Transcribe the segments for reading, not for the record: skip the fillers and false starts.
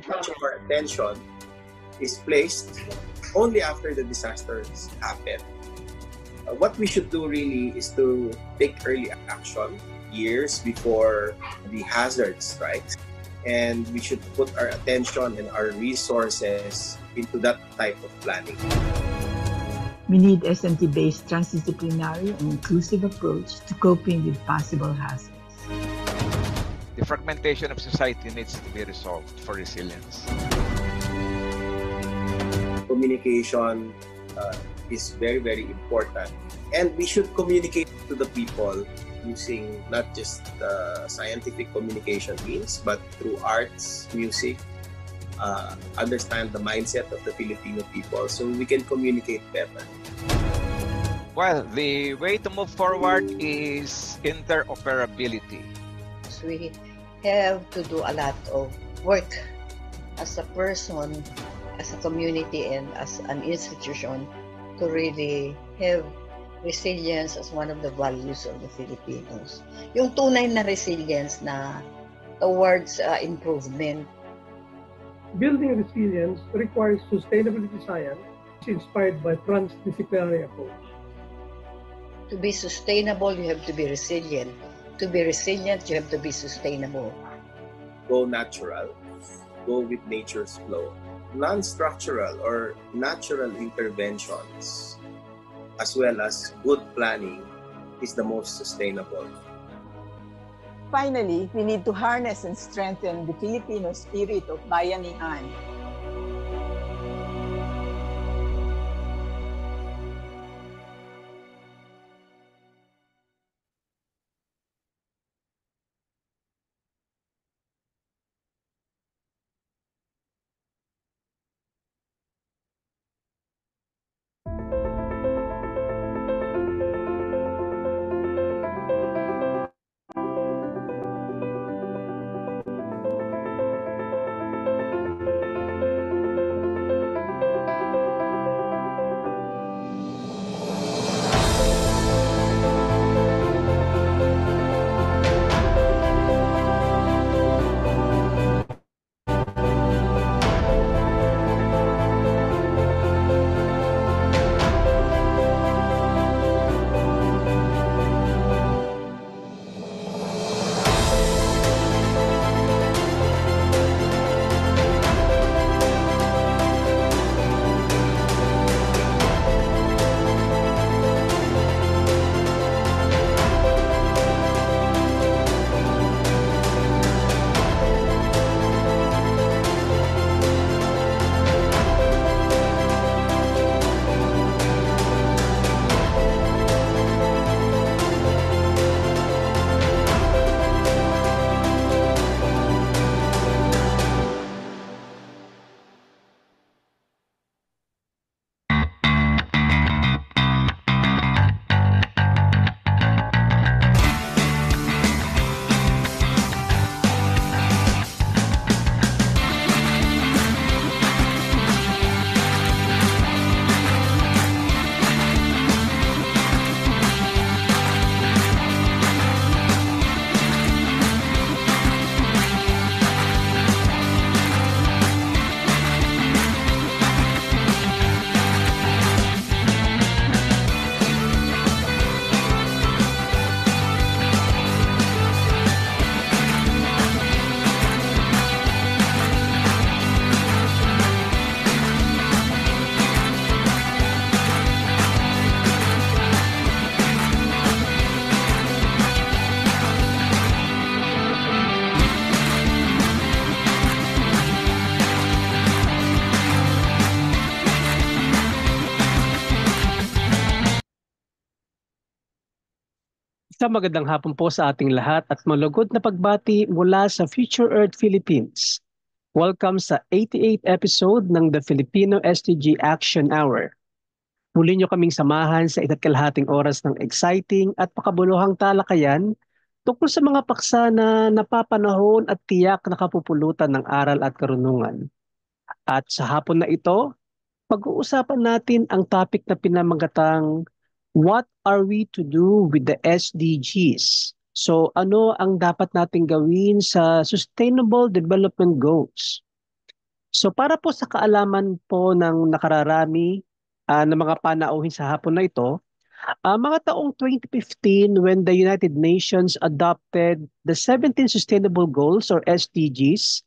Much of our attention is placed only after the disasters happen. What we should do really is to take early action years before the hazard strikes. And we should put our attention and our resources into that type of planning. We need SMT-based transdisciplinary and inclusive approach to coping with possible hazards. The fragmentation of society needs to be resolved for resilience. Communication is very, very important. And we should communicate to the people using not just scientific communication means, but through arts, music, understand the mindset of the Filipino people so we can communicate better. Well, the way to move forward is interoperability. So we have to do a lot of work as a person, as a community, and as an institution to really have resilience as one of the values of the Filipinos. Yung tunay na resilience na towards improvement. Building resilience requires sustainability science inspired by transdisciplinary approach. To be sustainable, you have to be resilient. To be resilient, you have to be sustainable. Go natural. Go with nature's flow. Non-structural or natural interventions, as well as good planning, is the most sustainable. Finally, we need to harness and strengthen the Filipino spirit of bayanihan. Isang magandang hapon po sa ating lahat at malugod na pagbati mula sa Future Earth Philippines. Welcome sa 88th episode ng The Filipino SDG Action Hour. Muli niyo kaming samahan sa isa't kalahating oras ng exciting at makabuluhang talakayan tungkol sa mga paksa na napapanahon at tiyak na kapupulutan ng aral at karunungan. At sa hapon na ito, pag-uusapan natin ang topic na pinamagatang what are we to do with the SDGs? So ano ang dapat nating gawin sa Sustainable Development Goals? So para po sa kaalaman po ng nakararami ng mga panauhin sa hapon na ito, mga taong 2015 when the United Nations adopted the 17 Sustainable Goals or SDGs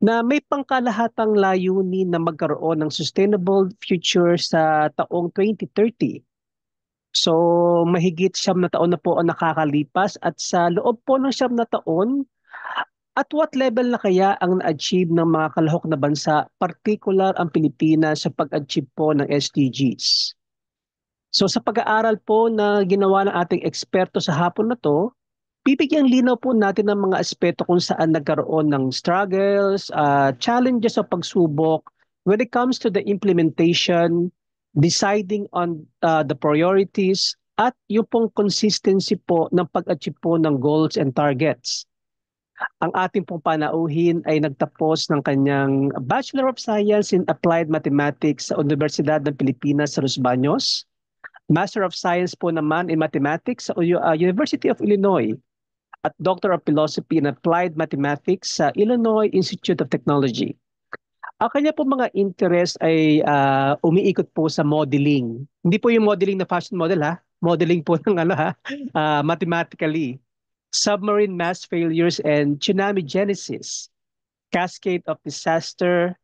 na may pangkalahatang layunin na magkaroon ng sustainable future sa taong 2030. So mahigit 9 na po ang nakakalipas at sa loob po ng 9 at what level na kaya ang na-achieve ng mga kalahok na bansa, particular ang Pilipinas sa pag-achieve po ng SDGs? So sa pag-aaral po na ginawa ng ating eksperto sa hapon na to, bibigyang linaw po natin ng mga aspeto kung saan nagkaroon ng struggles, challenges o pagsubok when it comes to the implementation, deciding on the priorities, at yung pong consistency po ng pag-achieve po ng goals and targets. Ang ating pong panauhin ay nagtapos ng kanyang Bachelor of Science in Applied Mathematics sa Universidad ng Pilipinas sa Los Baños, Master of Science po naman in Mathematics sa University of Illinois, at Doctor of Philosophy in Applied Mathematics sa Illinois Institute of Technology. Ang kanya po mga interest ay umiikot po sa modeling. Hindi po yung modeling na fashion model ha, modeling po ng mathematically. Submarine mass failures and tsunami genesis, cascade of disaster,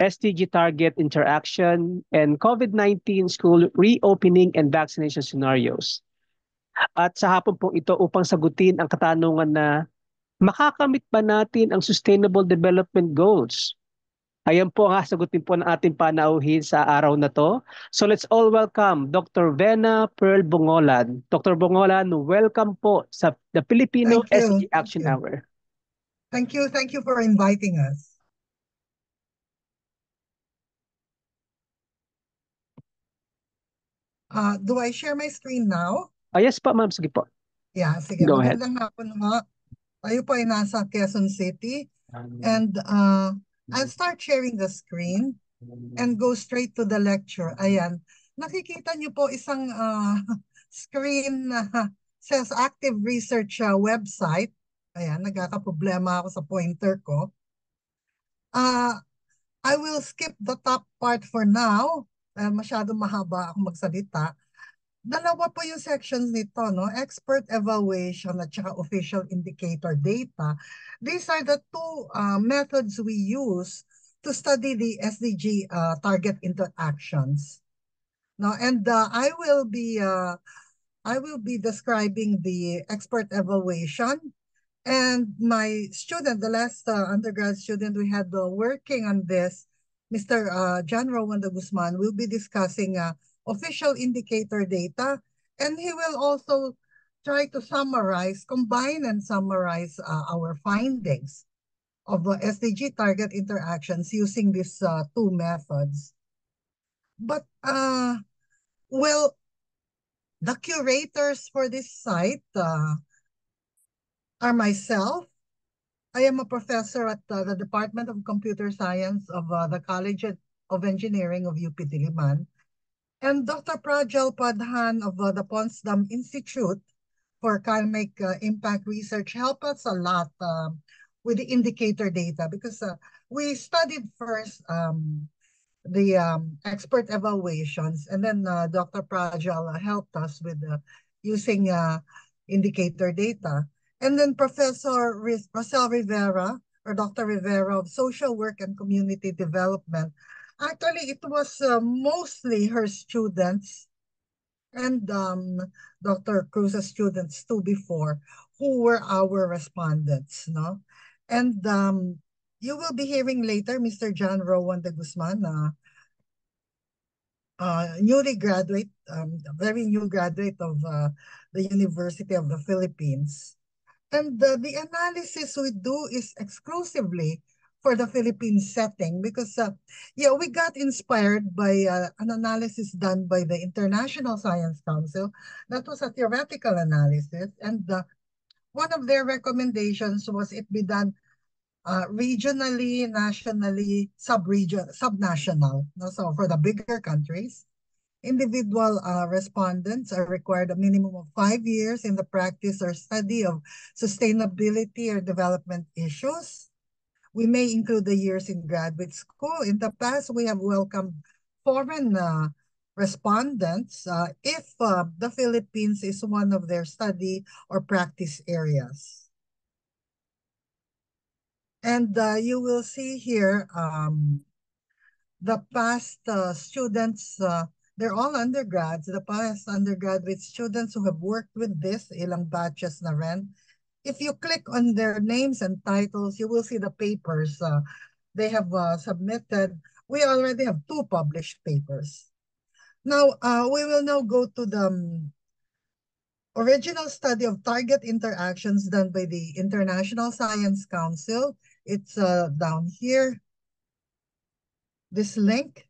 SDG target interaction, and COVID-19 school reopening and vaccination scenarios. At sa hapon po ito upang sagutin ang katanungan na makakamit ba natin ang Sustainable Development Goals? Ayan po ang sagutin po ng ating panauhin sa araw na to. So let's all welcome Dr. Vena Pearl Bungolan. Dr. Bungolan, welcome po sa the Filipino SDG Action Hour. Thank you for inviting us. Do I share my screen now? Yes pa ma'am, sige po. Yeah, sige. Go ahead. Magandang hapon nga. Tayo po ay nasa Quezon City. And I'll start sharing the screen and go straight to the lecture. Ayan. Nakikita niyo po isang screen na says Active Research website. Ayan, nagkakaproblema ako sa pointer ko. I will skip the top part for now. Masyadong mahaba ako magsalita. Dalawa po yung sections nito, no? Expert evaluation at saka official indicator data. These are the two methods we use to study the SDG target interactions. No, and I will be describing the expert evaluation, and my student, the last undergrad student we had working on this, Mr. John Rowan de Guzman, will be discussing official indicator data, and he will also try to combine and summarize our findings of SDG target interactions using these two methods. But, well, the curators for this site are myself. I am a professor at the Department of Computer Science of the College of Engineering of UP Diliman. And Dr. Prajal Padhan of the Potsdam Institute for Climate Impact Research helped us a lot with the indicator data because we studied first the expert evaluations, and then Dr. Prajal helped us with using indicator data. And then Professor Rosel Rivera, or Dr. Rivera of Social Work and Community Development. Actually, it was mostly her students and Dr. Cruz's students too before who were our respondents, no? And you will be hearing later Mr. John Rowan de Guzman, newly graduate, very new graduate of the University of the Philippines. And the analysis we do is exclusively for the Philippine setting because, we got inspired by an analysis done by the International Science Council. That was a theoretical analysis. And one of their recommendations was it be done regionally, nationally, subnational. So for the bigger countries, individual respondents are required a minimum of 5 years in the practice or study of sustainability or development issues, We may include the years in graduate school. In the past, we have welcomed foreign respondents if the Philippines is one of their study or practice areas. And you will see here the past students, they're all undergrads, the past undergraduate students who have worked with this, ilang batches na rin. If you click on their names and titles, you will see the papers they have submitted. We already have 2 published papers. Now, we will now go to the original study of target interactions done by the International Science Council. It's down here, this link.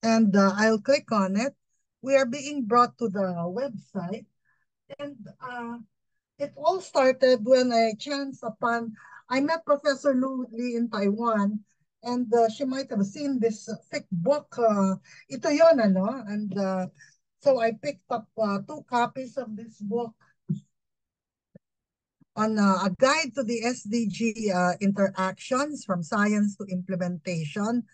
And I'll click on it. We are being brought to the website. And it all started when I chanced upon, I met Professor Lu Li in Taiwan, and she might have seen this thick book. Ito yun, ano? And so I picked up 2 copies of this book on a guide to the SDG interactions from science to implementation.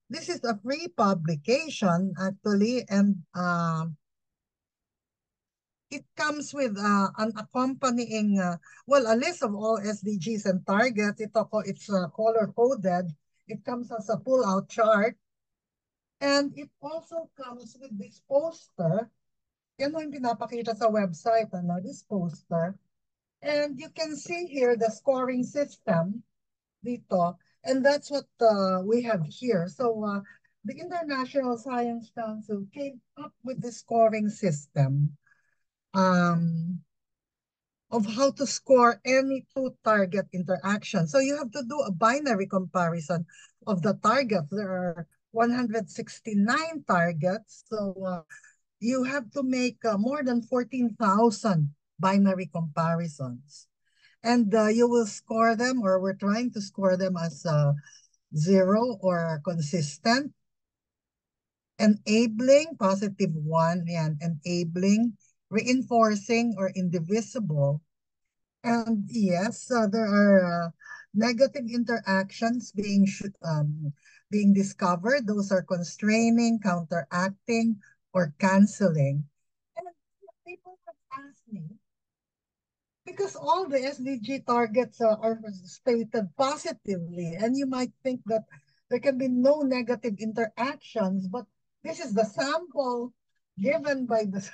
This is a free publication, actually, and it comes with an accompanying, well, a list of all SDGs and targets. It's color-coded. It comes as a pull-out chart. And it also comes with this poster. Yan mo yung pinapakita sa website, ano, this poster. And you can see here the scoring system dito. And that's what we have here. So the International Science Council came up with the scoring system of how to score any 2 target interactions. So you have to do a binary comparison of the targets. There are 169 targets. So you have to make more than 14,000 binary comparisons. And you will score them, or we're trying to score them as 0 or consistent, enabling, +1, and enabling, reinforcing, or indivisible. And yes, there are negative interactions being discovered. Those are constraining, counteracting, or canceling. And people have asked me, because all the SDG targets are stated positively, and you might think that there can be no negative interactions, but this is the sample given by the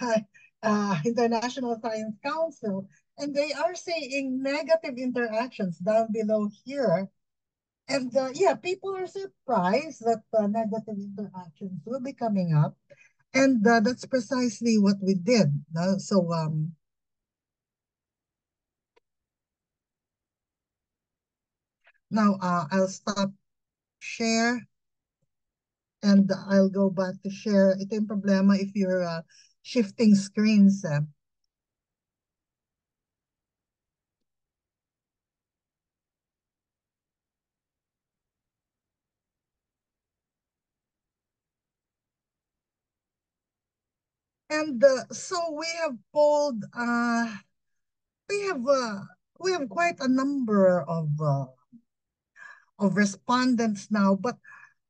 International Science Council, and they are saying negative interactions down below here. And yeah, people are surprised that negative interactions will be coming up, and that's precisely what we did. So now I'll stop share and I'll go back to share. Ito yung problema if you're shifting screens. And so we have polled, we have quite a number of respondents now, but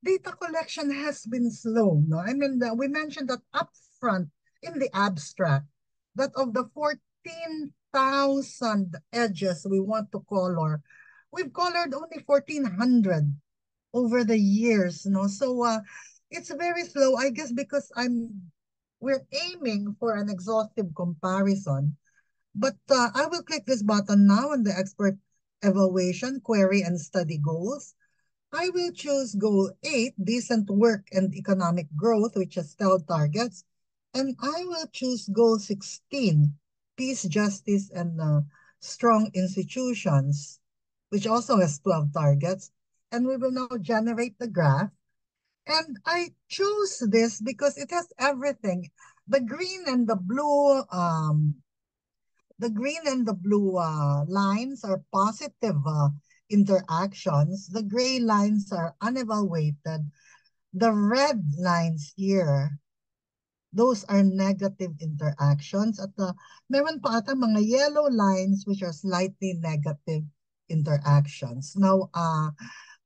data collection has been slow. No, I mean, we mentioned that upfront in the abstract that of the 14,000 edges we want to color, we've colored only 1,400 over the years. No, so it's very slow, I guess, because we're aiming for an exhaustive comparison. But I will click this button now on the expert evaluation, query, and study goals. I will choose goal 8, decent work and economic growth, which has 12 targets. And I will choose goal 16, peace, justice, and strong institutions, which also has 12 targets. And we will now generate the graph. And I chose this because it has everything. The green and the blue lines are positive interactions. The gray lines are unevaluated. The red lines here, those are negative interactions. At meron pa ata mga yellow lines which are slightly negative interactions. Now,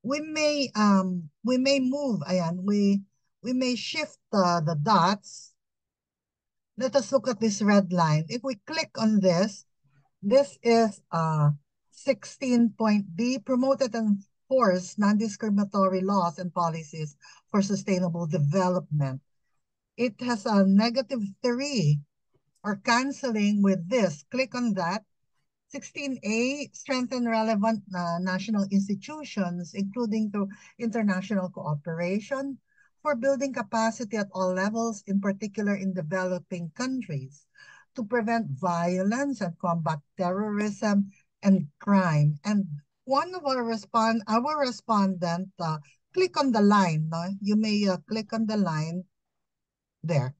we may move, ayan, we may shift the dots. Let us look at this red line. If we click on this is 16 point B, promoted and enforce non-discriminatory laws and policies for sustainable development. It has a -3 or canceling with this. Click on that. 16A, strengthen relevant national institutions, including through international cooperation for building capacity at all levels, in particular in developing countries, to prevent violence and combat terrorism and crime. And one of our respondent, click on the line. No? You may click on the line there.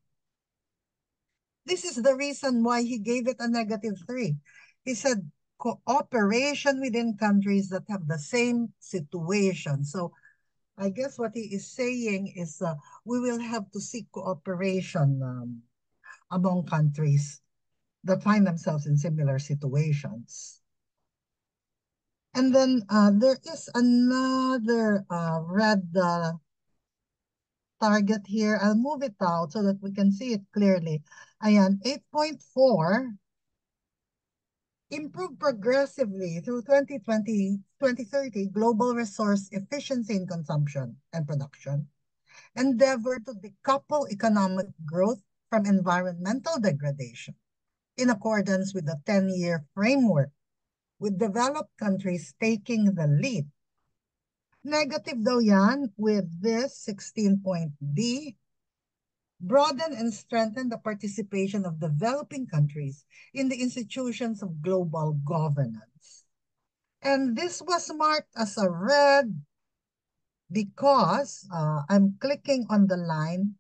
This is the reason why he gave it a -3. He said cooperation within countries that have the same situation. So I guess what he is saying is we will have to seek cooperation among countries that find themselves in similar situations. And then there is another red target here. I'll move it out so that we can see it clearly. Ayan, 8.4, improve progressively through 2030 global resource efficiency in consumption and production. Endeavor to decouple economic growth from environmental degradation in accordance with the 10-year framework, with developed countries taking the lead. Negative daw yan with this 16.D, broaden and strengthen the participation of developing countries in the institutions of global governance. And this was marked as a red because I'm clicking on the line.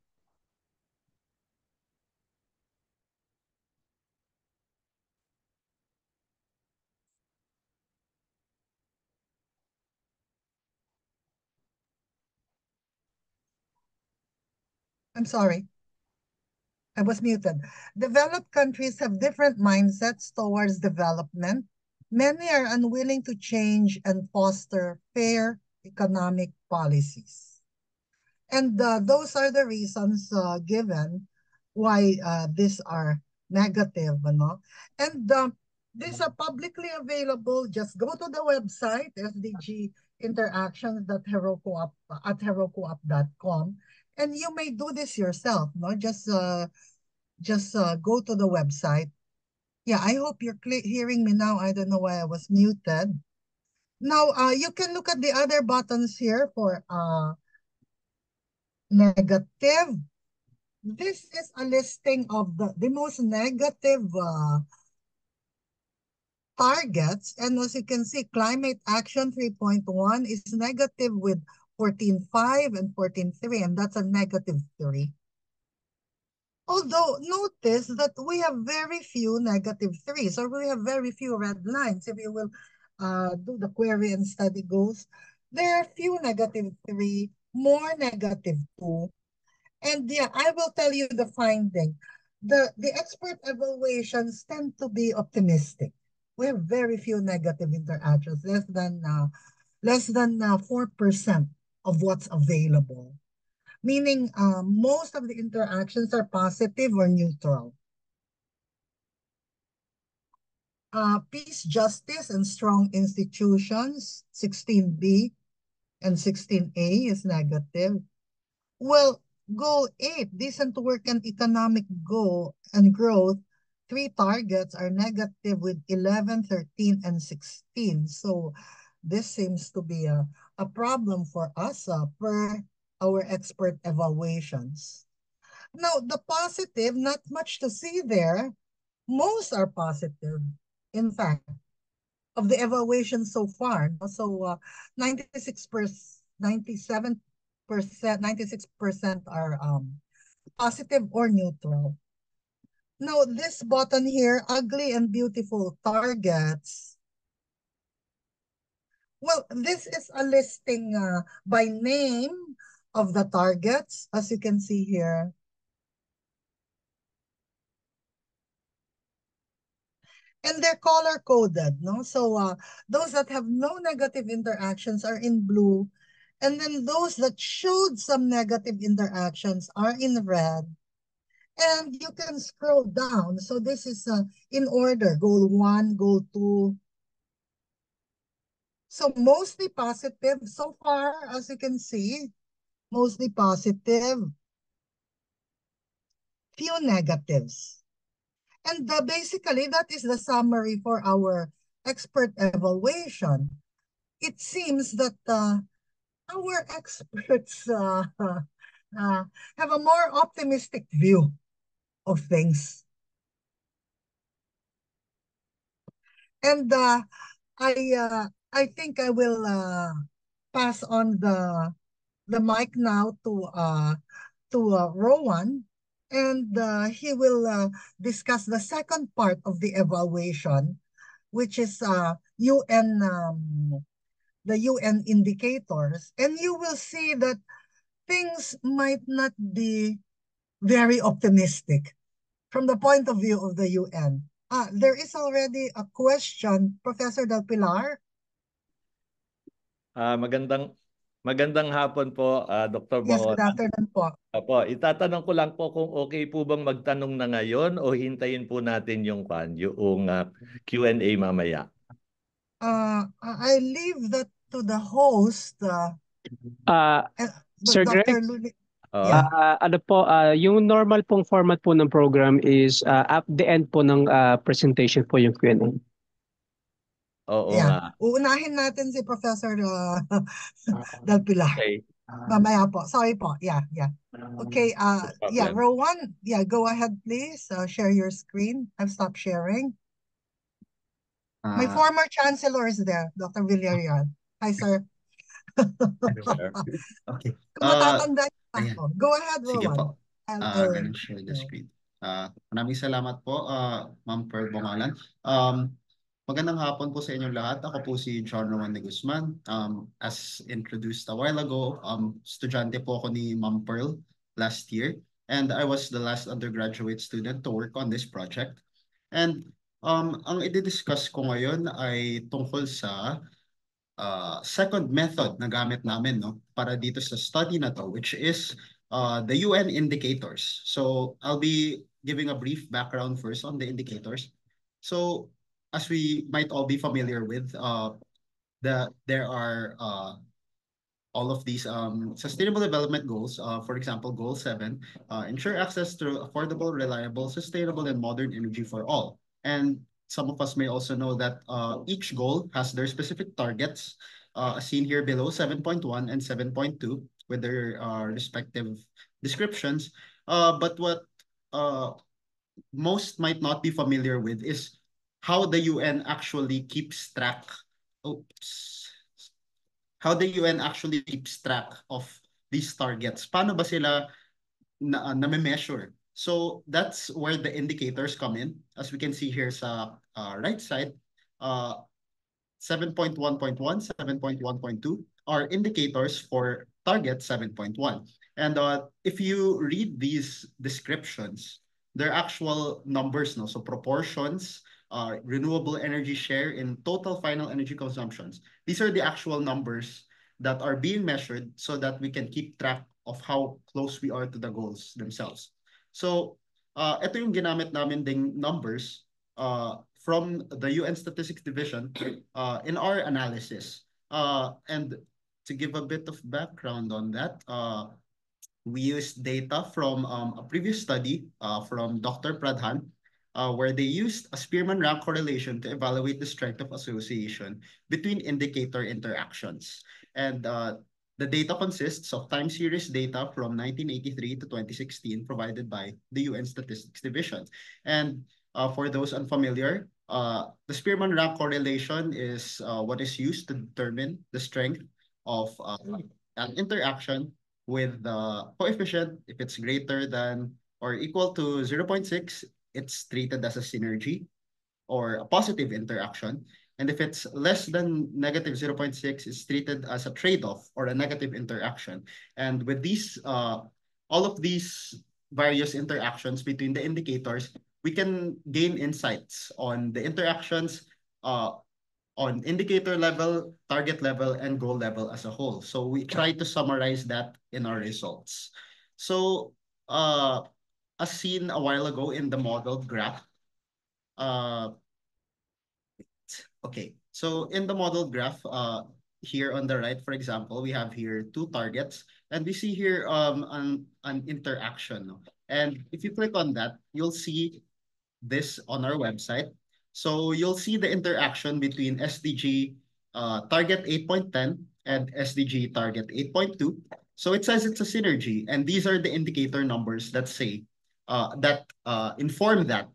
I'm sorry. I was muted. Developed countries have different mindsets towards development. Many are unwilling to change and foster fair economic policies. And those are the reasons given why these are negative. No? And these are publicly available. Just go to the website, SDG Interactions at herocoop.com. And you may do this yourself. No? Just go to the website. Yeah, I hope you're hearing me now. I don't know why I was muted. Now, you can look at the other buttons here for negative. This is a listing of the most negative targets. And as you can see, climate action 3.1 is negative with 14.5 and 14.3, and that's a -3. Although notice that we have very few -3s, or we have very few red lines. If you will do the query and study goals, there are few -3, more -2. And yeah, I will tell you the finding. The expert evaluations tend to be optimistic. We have very few negative interactions, less than 4% of what's available. Meaning most of the interactions are positive or neutral. Peace, justice, and strong institutions, 16B and 16A is negative. Well, goal 8, decent work and economic goal and growth, 3 targets are negative with 11, 13, and 16. So this seems to be a problem for us per our expert evaluations. Now, the positive, not much to see there. Most are positive, in fact, of the evaluation so far. So 96%, 97%, 96% are positive or neutral. Now, this button here, ugly and beautiful targets. Well, this is a listing by name of the targets, as you can see here. And they're color coded, no? So those that have no negative interactions are in blue, and then those that showed some negative interactions are in red. And you can scroll down. So this is in order, goal 1, goal 2. So mostly positive so far, as you can see, mostly positive, few negatives. And basically, that is the summary for our expert evaluation. It seems that our experts have a more optimistic view of things. And I think I will pass on the mic now to Rowan, and he will discuss the second part of the evaluation, which is UN the UN indicators, and you will see that things might not be very optimistic from the point of view of the UN. There is already a question, Professor Del Pilar. Magandang hapon po, Dr. Yes, good Bangona. afternoon po. Opo, itatanong ko lang po kung okay po bang magtanong na ngayon o hintayin po natin yung Q&A mamaya. I leave that to the host. Sir Dr. Greg? Luli. Ano po, yung normal pong format po ng program is at the end po ng presentation po yung Q&A. Oo Yeah. nga. Uunahin natin si Professor Del Pilar. Okay. Mamaya po. Sorry po. Yeah. Okay. Yeah, Rowan. Yeah, go ahead, please. Share your screen. I've stopped sharing. My former chancellor is there, Dr. Villarreal. Hi, sir. Okay. Kung matatandaan ayan. ako. Go ahead, Sige Rowan. po. Ganun share the screen. Maraming salamat po, Ma'am Pearl Bongalan. Magandang hapon po sa inyong lahat. Ako po si John Rowan de Guzman. As introduced a while ago, estudyante po ako ni Ma'am Pearl last year. And I was the last undergraduate student to work on this project. And ang i-discuss ko ngayon ay tungkol sa second method na gamit namin para dito sa study na to, which is the UN indicators. So I'll be giving a brief background first on the indicators. So as we might all be familiar with, there are all of these sustainable development goals. For example, goal 7, ensure access to affordable, reliable, sustainable, and modern energy for all. And some of us may also know that each goal has their specific targets, seen here below, 7.1 and 7.2, with their respective descriptions. But what most might not be familiar with is how the UN actually keeps track. How the UN actually keeps track of these targets. Paano ba sila na-measure? So that's where the indicators come in. As we can see here sa right side, 7.1.1, 7.1.2 are indicators for target 7.1. And if you read these descriptions, they're actual numbers, so proportions, renewable energy share in total final energy consumptions. These are the actual numbers that are being measured so that we can keep track of how close we are to the goals themselves. So ito yung ginamit namin ding numbers from the UN Statistics Division in our analysis. And to give a bit of background on that, we used data from a previous study from Dr. Pradhan, where they used a Spearman rank correlation to evaluate the strength of association between indicator interactions. And the data consists of time series data from 1983 to 2016 provided by the UN Statistics Division. And for those unfamiliar, the Spearman rank correlation is what is used to determine the strength of an interaction with the coefficient. If it's greater than or equal to 0.6, it's treated as a synergy or a positive interaction. And if it's less than negative 0.6, it's treated as a trade-off or a negative interaction. And with these, all of these various interactions between the indicators, we can gain insights on the interactions on indicator level, target level, and goal level as a whole. So we try to summarize that in our results. So as seen a while ago in the modeled graph, uh, okay, so in the modeled graph, here on the right, for example, we have here two targets, and we see here an interaction. No? And if you click on that, you'll see this on our website. So you'll see the interaction between SDG target 8.10 and SDG target 8.2. So it says it's a synergy, and these are the indicator numbers that say inform that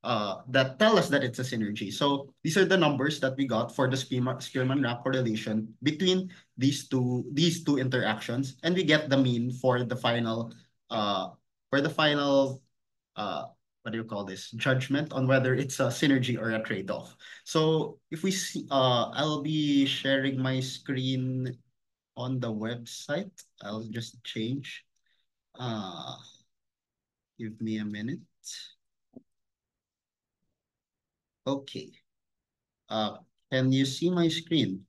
tell us that it's a synergy. So these are the numbers that we got for the Spearman-Rapp correlation between these two interactions, and we get the mean for the final uh, what do you call this, judgment on whether it's a synergy or a trade-off. So if we see, I'll be sharing my screen on the website. I'll just change. Give me a minute. Okay. Can you see my screen?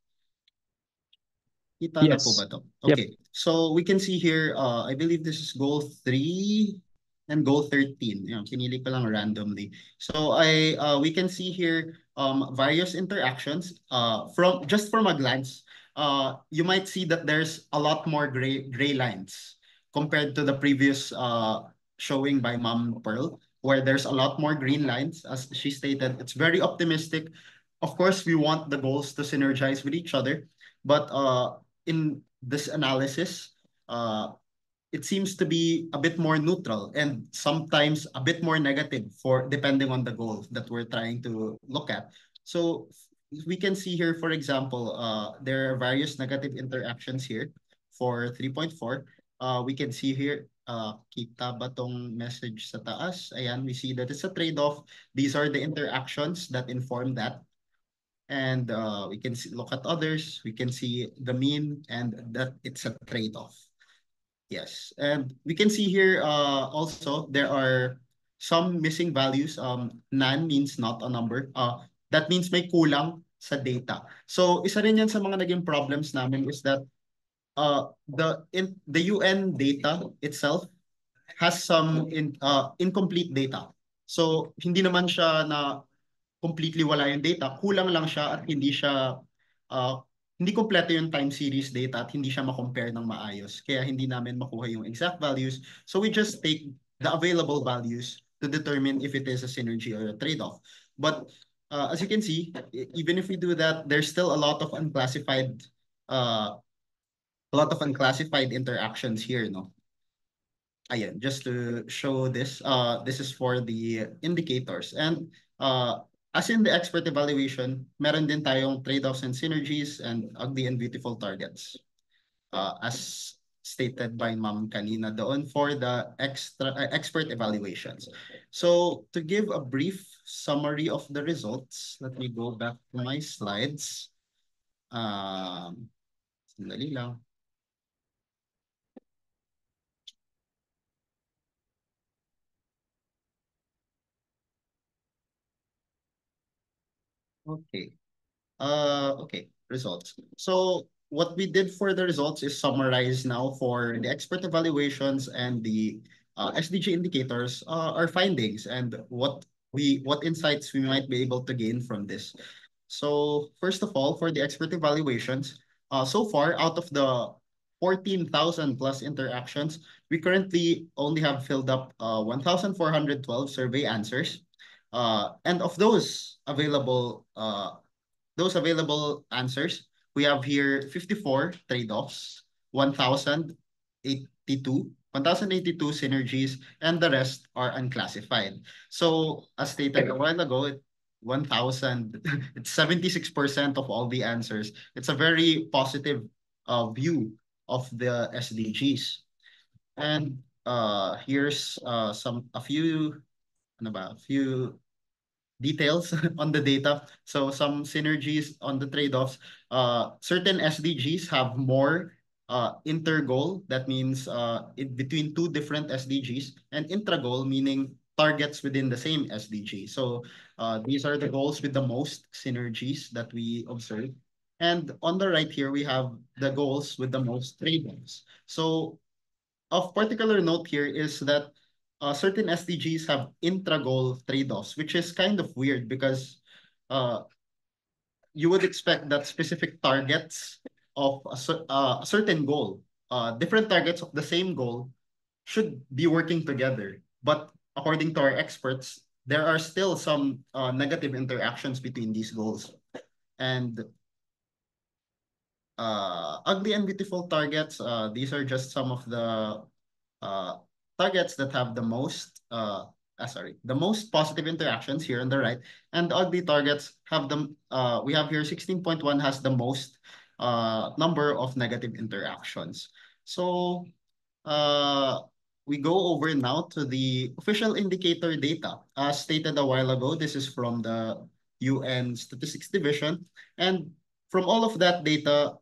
Kita na po Yes. ba to? Yep. Okay. So we can see here, I believe this is goal 3 and goal 13. Pinili ko lang randomly. So we can see here various interactions. From a glance, you might see that there's a lot more gray lines compared to the previous showing by Ma'am Pearl, where there's a lot more green lines. As she stated, it's very optimistic. Of course, we want the goals to synergize with each other, but in this analysis, it seems to be a bit more neutral and sometimes a bit more negative for depending on the goal that we're trying to look at. So we can see here, for example, there are various negative interactions here for 3.4. We can see here, kita ba tong message sa taas? Ayan, we see that it's a trade-off. These are the interactions that inform that. And we can look at others. We can see the mean and that it's a trade-off. Yes, and we can see here also there are some missing values. None means not a number. That means may kulang sa data. So isa rin yan sa mga naging problems namin is that the UN data itself has some incomplete data. So hindi naman siya na completely wala yung data, kulang lang siya at hindi kompleto yung time series data at hindi siya ma-compare ng maayos. Kaya hindi namin makuha yung exact values. So we just take the available values to determine if it is a synergy or a trade-off. But as you can see, even if we do that, there's still a lot of unclassified interactions here, no? Ayan, just to show this, this is for the indicators. And as in the expert evaluation, meron din tayong trade-offs and synergies and ugly and beautiful targets. As stated by Ma'am kanina doon for the expert evaluations. So to give a brief summary of the results, let me go back to my slides. Sandali lang. Okay. Okay, results. So what we did for the results is summarize now for the expert evaluations and the SDG indicators, our findings and what insights we might be able to gain from this. So first of all, for the expert evaluations, so far out of the 14,000 plus interactions, we currently only have filled up 1,412 survey answers. And of those available answers, we have here 54 trade-offs, 1,082 synergies, and the rest are unclassified. So as stated a while ago, 1,000, it's 76% of all the answers. It's a very positive view of the SDGs. And here's a few details on the data. So some synergies on the trade-offs. Certain SDGs have more intergoal. That means between two different SDGs, and intragoal meaning targets within the same SDG. So these are the goals with the most synergies that we observe. And on the right here, we have the goals with the most trade-offs. So of particular note here is that certain SDGs have intra-goal trade-offs, which is kind of weird because you would expect that specific targets of a certain goal, different targets of the same goal should be working together. But according to our experts, there are still some negative interactions between these goals. And ugly and beautiful targets, these are just some of the targets that have the most the most positive interactions here on the right, and the ugly targets have the we have here 16.1 has the most number of negative interactions. So we go over now to the official indicator data. As stated a while ago, this is from the UN Statistics Division, and from all of that data,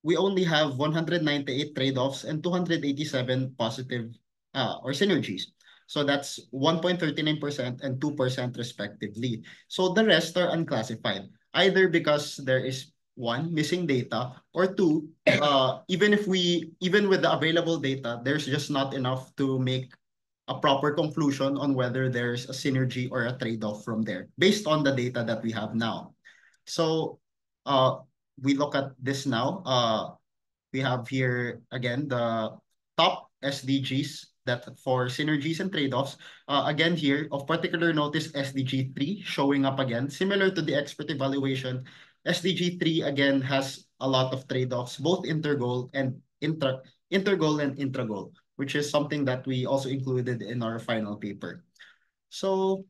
we only have 198 trade-offs and 287 positive or synergies. So that's 1.39% and 2% respectively. So the rest are unclassified, either because there is one, missing data, or two, even with the available data, there's just not enough to make a proper conclusion on whether there's a synergy or a trade-off from there, based on the data that we have now. So we look at this now. We have here again the top SDGs that for synergies and trade-offs. Again here, of particular notice, SDG 3 showing up again. Similar to the expert evaluation, SDG 3 again has a lot of trade-offs, both intergoal and intragoal, which is something that we also included in our final paper. So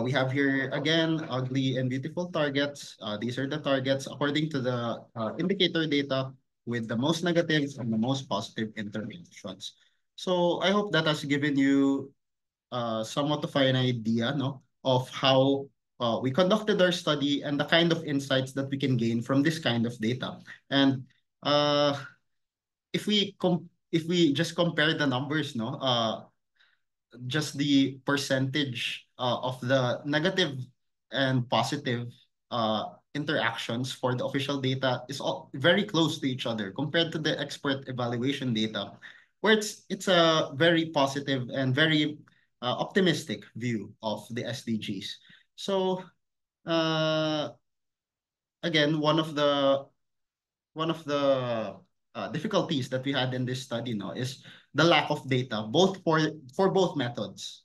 we have here again ugly and beautiful targets. These are the targets according to the indicator data with the most negatives and the most positive interventions. So I hope that has given you somewhat of an idea, no, of how we conducted our study and the kind of insights that we can gain from this kind of data. And if we just compare the numbers, no, just the percentage of the negative and positive interactions for the official data is all very close to each other compared to the expert evaluation data, where it's a very positive and very optimistic view of the SDGs. So again, one of the difficulties that we had in this study now is the lack of data, both for both methods.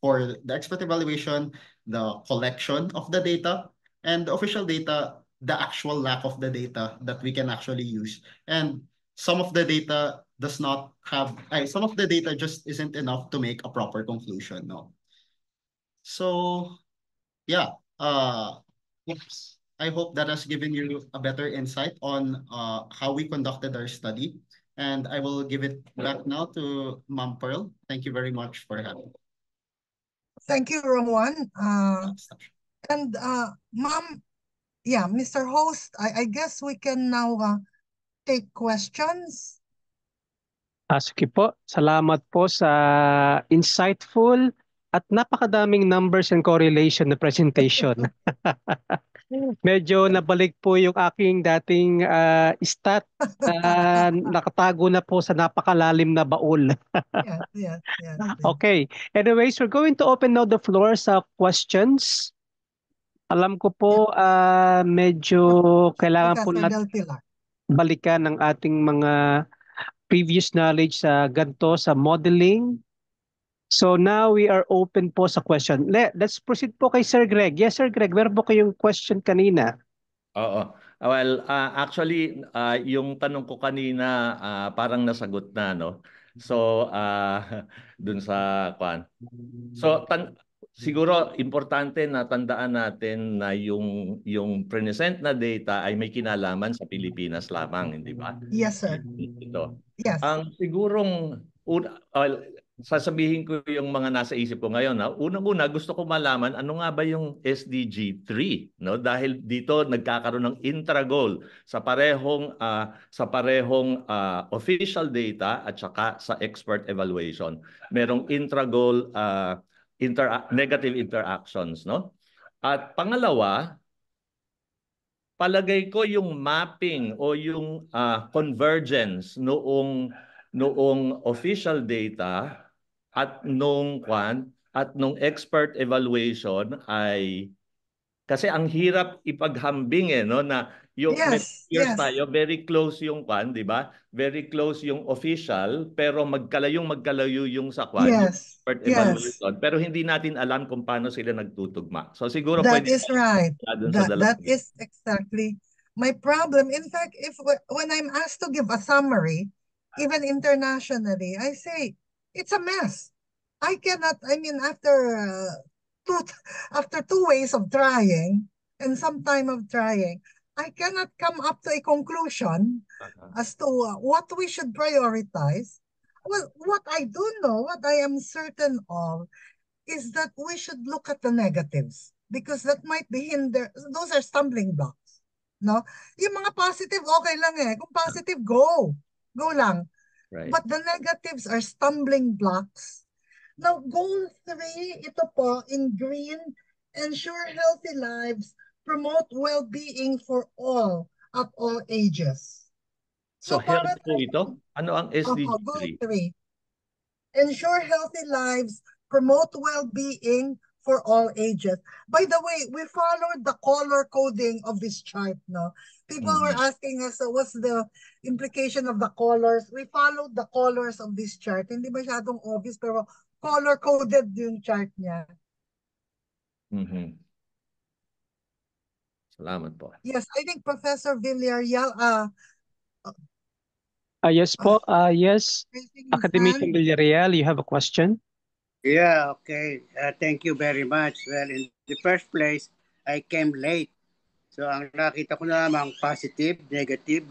For the expert evaluation, the collection of the data, and the official data, the actual lack of the data that we can actually use. And some of the data does not have, some of the data just isn't enough to make a proper conclusion. No. So yeah, yes. I hope that has given you a better insight on how we conducted our study. And I will give it back now to Ma'am Pearl. Thank you very much for having me. Thank you, Romuan. And Ma'am, yeah, Mr. Host, I guess we can now take questions. Sige po, salamat po sa insightful at napakadaming numbers and correlation na presentation. Medyo nabalik po yung aking dating stat. Nakatago na po sa napakalalim na baul. Yes. Okay. Anyways, we're going to open now the floor sa questions. Alam ko po medyo kailangan po natin balikan ng ating mga previous knowledge sa ganito, sa modeling. So now we are open po sa question. Let's proceed po kay Sir Greg. Yes, Sir Greg, meron po kayong question kanina. Oo. Well, actually, yung tanong ko kanina parang nasagot na, no? So, dun sa kwan. So, siguro importante na tandaan natin na yung present na data ay may kinalaman sa Pilipinas lamang, hindi ba? Yes, sir. Ito. Yes. Ang sigurong sasabihin ko yung mga nasa isip ko ngayon. Unang-una, gusto ko malaman ano nga ba yung SDG 3, no? Dahil dito nagkakaroon ng intra-goal sa parehong official data at saka sa expert evaluation. Merong intra-goal negative interactions, no? At pangalawa, palagay ko yung mapping o yung convergence noong official data at nung expert evaluation ay kasi ang hirap ipaghambing no na yung years tayo very close yung di ba? Very close yung official pero magkalayo yung sa yung expert evaluation pero hindi natin alam kung paano sila nagtutugma. So siguro that is right. That is exactly my problem. In fact, when I'm asked to give a summary, even internationally, I say it's a mess. I cannot. I mean, after two ways of trying and some time of trying, I cannot come up to a conclusion as to what we should prioritize. Well, what I do know, what I am certain of, is that we should look at the negatives because that might be those are stumbling blocks. No? Yung mga positive, okay lang eh. Kung positive, go. Go lang. Right. But the negatives are stumbling blocks. Now, goal 3, ito po, in green, ensure healthy lives, promote well-being for all at all ages. So health po ito? Ano ang SDG 3? Goal 3. Ensure healthy lives, promote well-being for all ages. By the way, we followed the color coding of this chart, no? People were asking us, what's the implication of the colors? We followed the colors of this chart. Hindi masyadong obvious, pero color-coded yung chart niya. Salamat po. Yes, I think Professor Villarreal, yes po. Yes, Academician Villarreal, you have a question? Yeah, okay. Thank you very much. Well, in the first place, I came late. So, ang nakita ko na lamang positive, negative,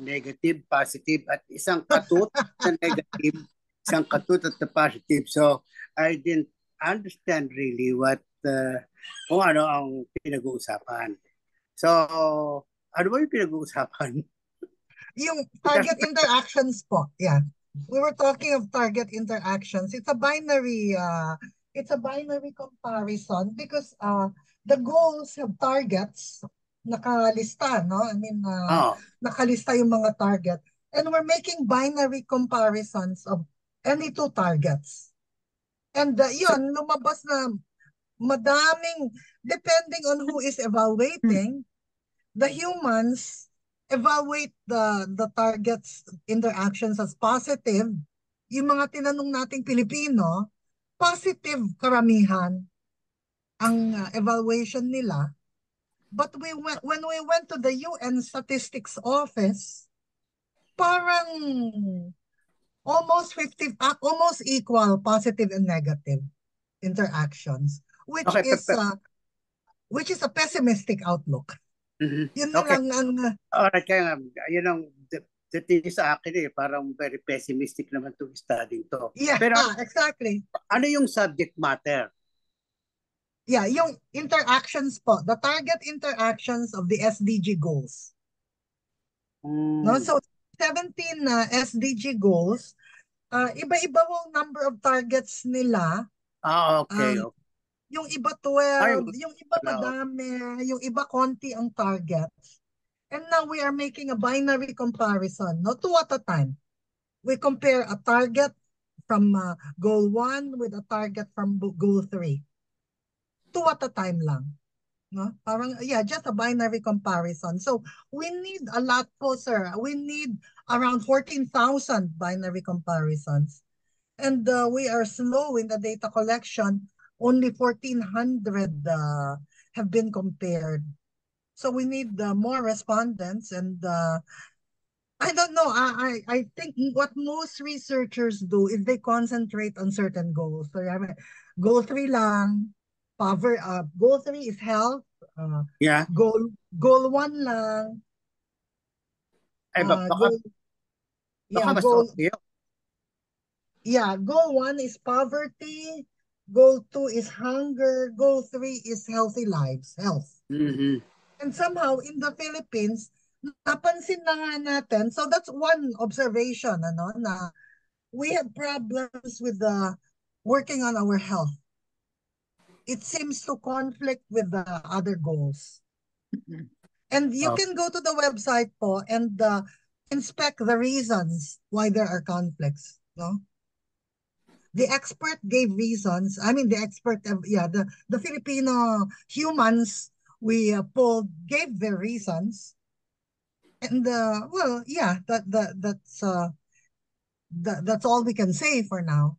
positive, at isang katut na negative, isang katut at positive. So, I didn't understand really what, kung ano ang pinag-uusapan. So, ano ba yung pinag-uusapan? Yung target interactions po, yeah. We were talking of target interactions. It's a binary comparison because the goals have targets nakalista, no? I mean, nakalista yung mga target. And we're making binary comparisons of any two targets. And yun, lumabas na madaming, depending on who is evaluating, the humans evaluate the targets interactions as positive. Yung mga tinanong nating Pilipino, positive karamihan ang evaluation nila. But when we went to the UN Statistics Office, parang almost equal positive and negative interactions, which is a pessimistic outlook. Yun lang ang... Alright, kaya nga, yun ang dating sa akin parang very pessimistic naman itong studying to. Yeah, pero, exactly. Ano yung subject matter? Yeah, yung interactions po, the target interactions of the SDG goals. No, so 17 SDG goals, iba-iba yung number of targets nila. Okay. Yung iba 12, yung iba madami, yung iba konti ang targets. And now we are making a binary comparison, no? 2 at a time. We compare a target from goal 1 with a target from goal 3. 2 at a time lang. No? Parang, yeah, just a binary comparison. So we need a lot po, sir. We need around 14,000 binary comparisons. And we are slow in the data collection. Only 1,400 have been compared. So we need more respondents. And I don't know. I think what most researchers do is they concentrate on certain goals. So goal 3 lang. Goal 3 is health. Yeah. Goal 1 lang. Baka mas okay. Yeah, goal 1 is poverty. Goal 2 is hunger. Goal 3 is healthy lives, health. Mhm. And somehow in the Philippines, napansin na nga natin, so that's one observation, ano, na we have problems with the working on our health. It seems to conflict with the other goals. And you can go to the website po and inspect the reasons why there are conflicts, no? The expert gave reasons. I mean, the expert, the Filipino humans we pulled gave their reasons. And well, yeah, that's all we can say for now.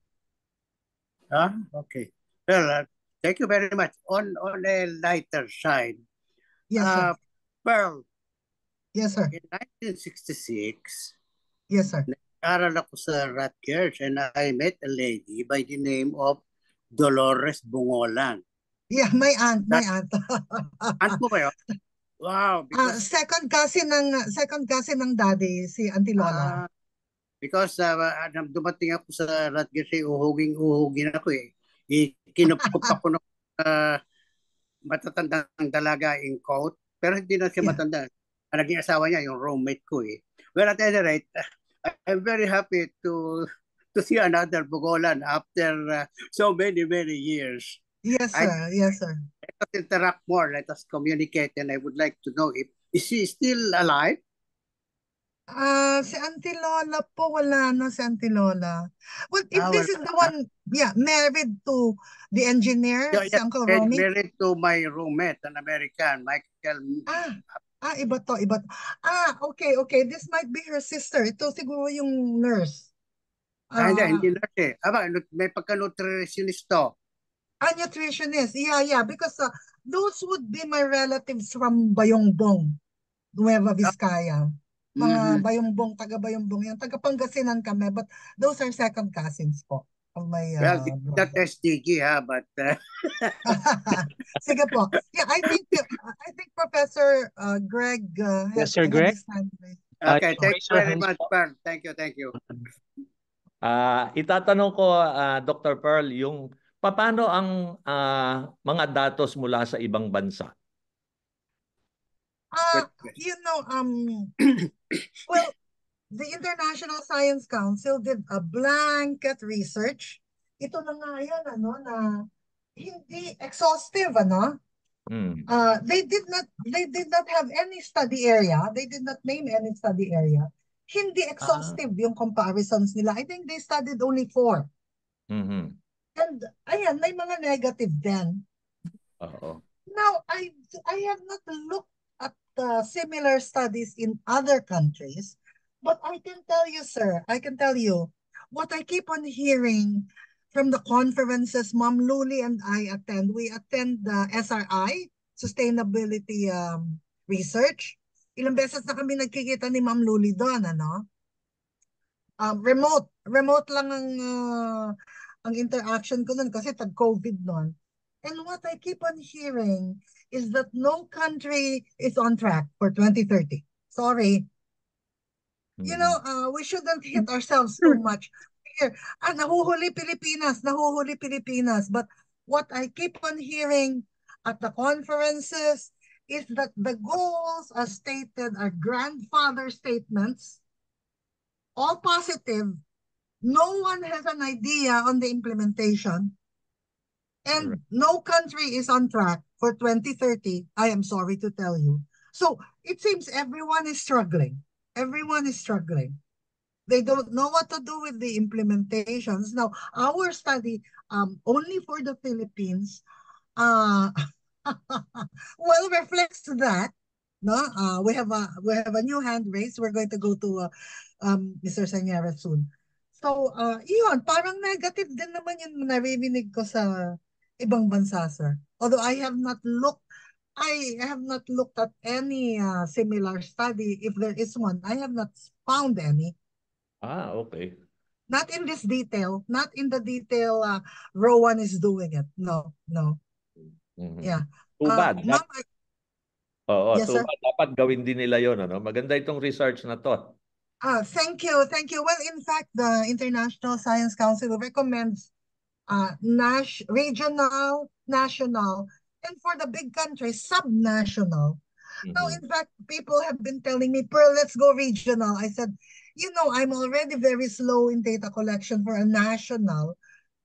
Okay. Well, thank you very much. On a lighter side, Yes, sir. Pearl, Yes, sir. in 1966, Yes, sir. nag-aral ako sa Rutgers and I met a lady by the name of Dolores Bungolan. Yeah, my aunt. Aunt mo ba yun? Wow, because second cousin ng daddy, si Auntie Lola. because dumating ako sa Rutgers, uhuging ako eh. Kinukup ako ng matatandang dalaga in coat, pero hindi na siya matanda. Naging asawa niya, yung roommate ko eh. Well, at any rate, I'm very happy to see another Bugolan after so many years. Yes, sir. Yes, sir. Let us interact more. Let us communicate. And I would like to know if is she still alive? Si Auntie Lola po, wala na si Auntie Lola. Well, if this is the one, married to the engineer, si Uncle Ronnie. Married to my roommate, an American, Michael. Iba to. Okay. This might be her sister. Ito siguro yung nurse. Hindi nurse eh. May pagka-nutritionist to. Nutritionist. Yeah. Because those would be my relatives from Bayongbong, Nueva Vizcaya. Mga Bayongbong, taga Bayongbong yan. Taga Pangasinan kami, but those are second cousins po of my well, that SDG, but sige po. Yeah, I think Professor Greg yes, Sir Greg. Okay, thank you very much, Pearl. Thank you. Itatanong ko, Dr. Pearl, yung paano ang mga datos mula sa ibang bansa? Well, the International Science Council did a blanket research. Ito na nga yan, na hindi exhaustive, They did not have any study area. They did not name any study area. Hindi exhaustive yung comparisons nila. I think they studied only 4. And ayan, may mga negative then. Now, I have not looked at similar studies in other countries, but I can tell you, sir, what I keep on hearing from the conferences Ma'am Luli and I attend. We attend the SRI, Sustainability Research. Ilang beses na kami nagkikita ni Ma'am Luli doon, Remote lang ang interaction ko nun kasi tag-COVID nun. And what I keep on hearing is that no country is on track for 2030. Sorry. We shouldn't hit ourselves too much. Here, nahuhuli Pilipinas. But what I keep on hearing at the conferences is that the goals as stated are grandfather statements, all positive. No one has an idea on the implementation. And no country is on track for 2030, I am sorry to tell you. So it seems everyone is struggling. They don't know what to do with the implementations. Now, our study, only for the Philippines, well, reflects that. No, we have a new hand raised. We're going to go to Mr. Sanyera soon. So, yun, parang negative din naman yung naririnig ko sa ibang bansa, sir. Although I have not looked at any similar study. If there is one, I have not found any. Okay. Not in this detail. Not in the detail Rowan is doing it. No. Yeah. Too bad. Yes, sir. Dapat gawin din nila yun. Maganda itong research na to. Thank you. Well, in fact, the International Science Council recommends regional, national, and for the big countries, subnational. Now, in fact, people have been telling me, Pearl, let's go regional. I said, I'm already very slow in data collection for a national.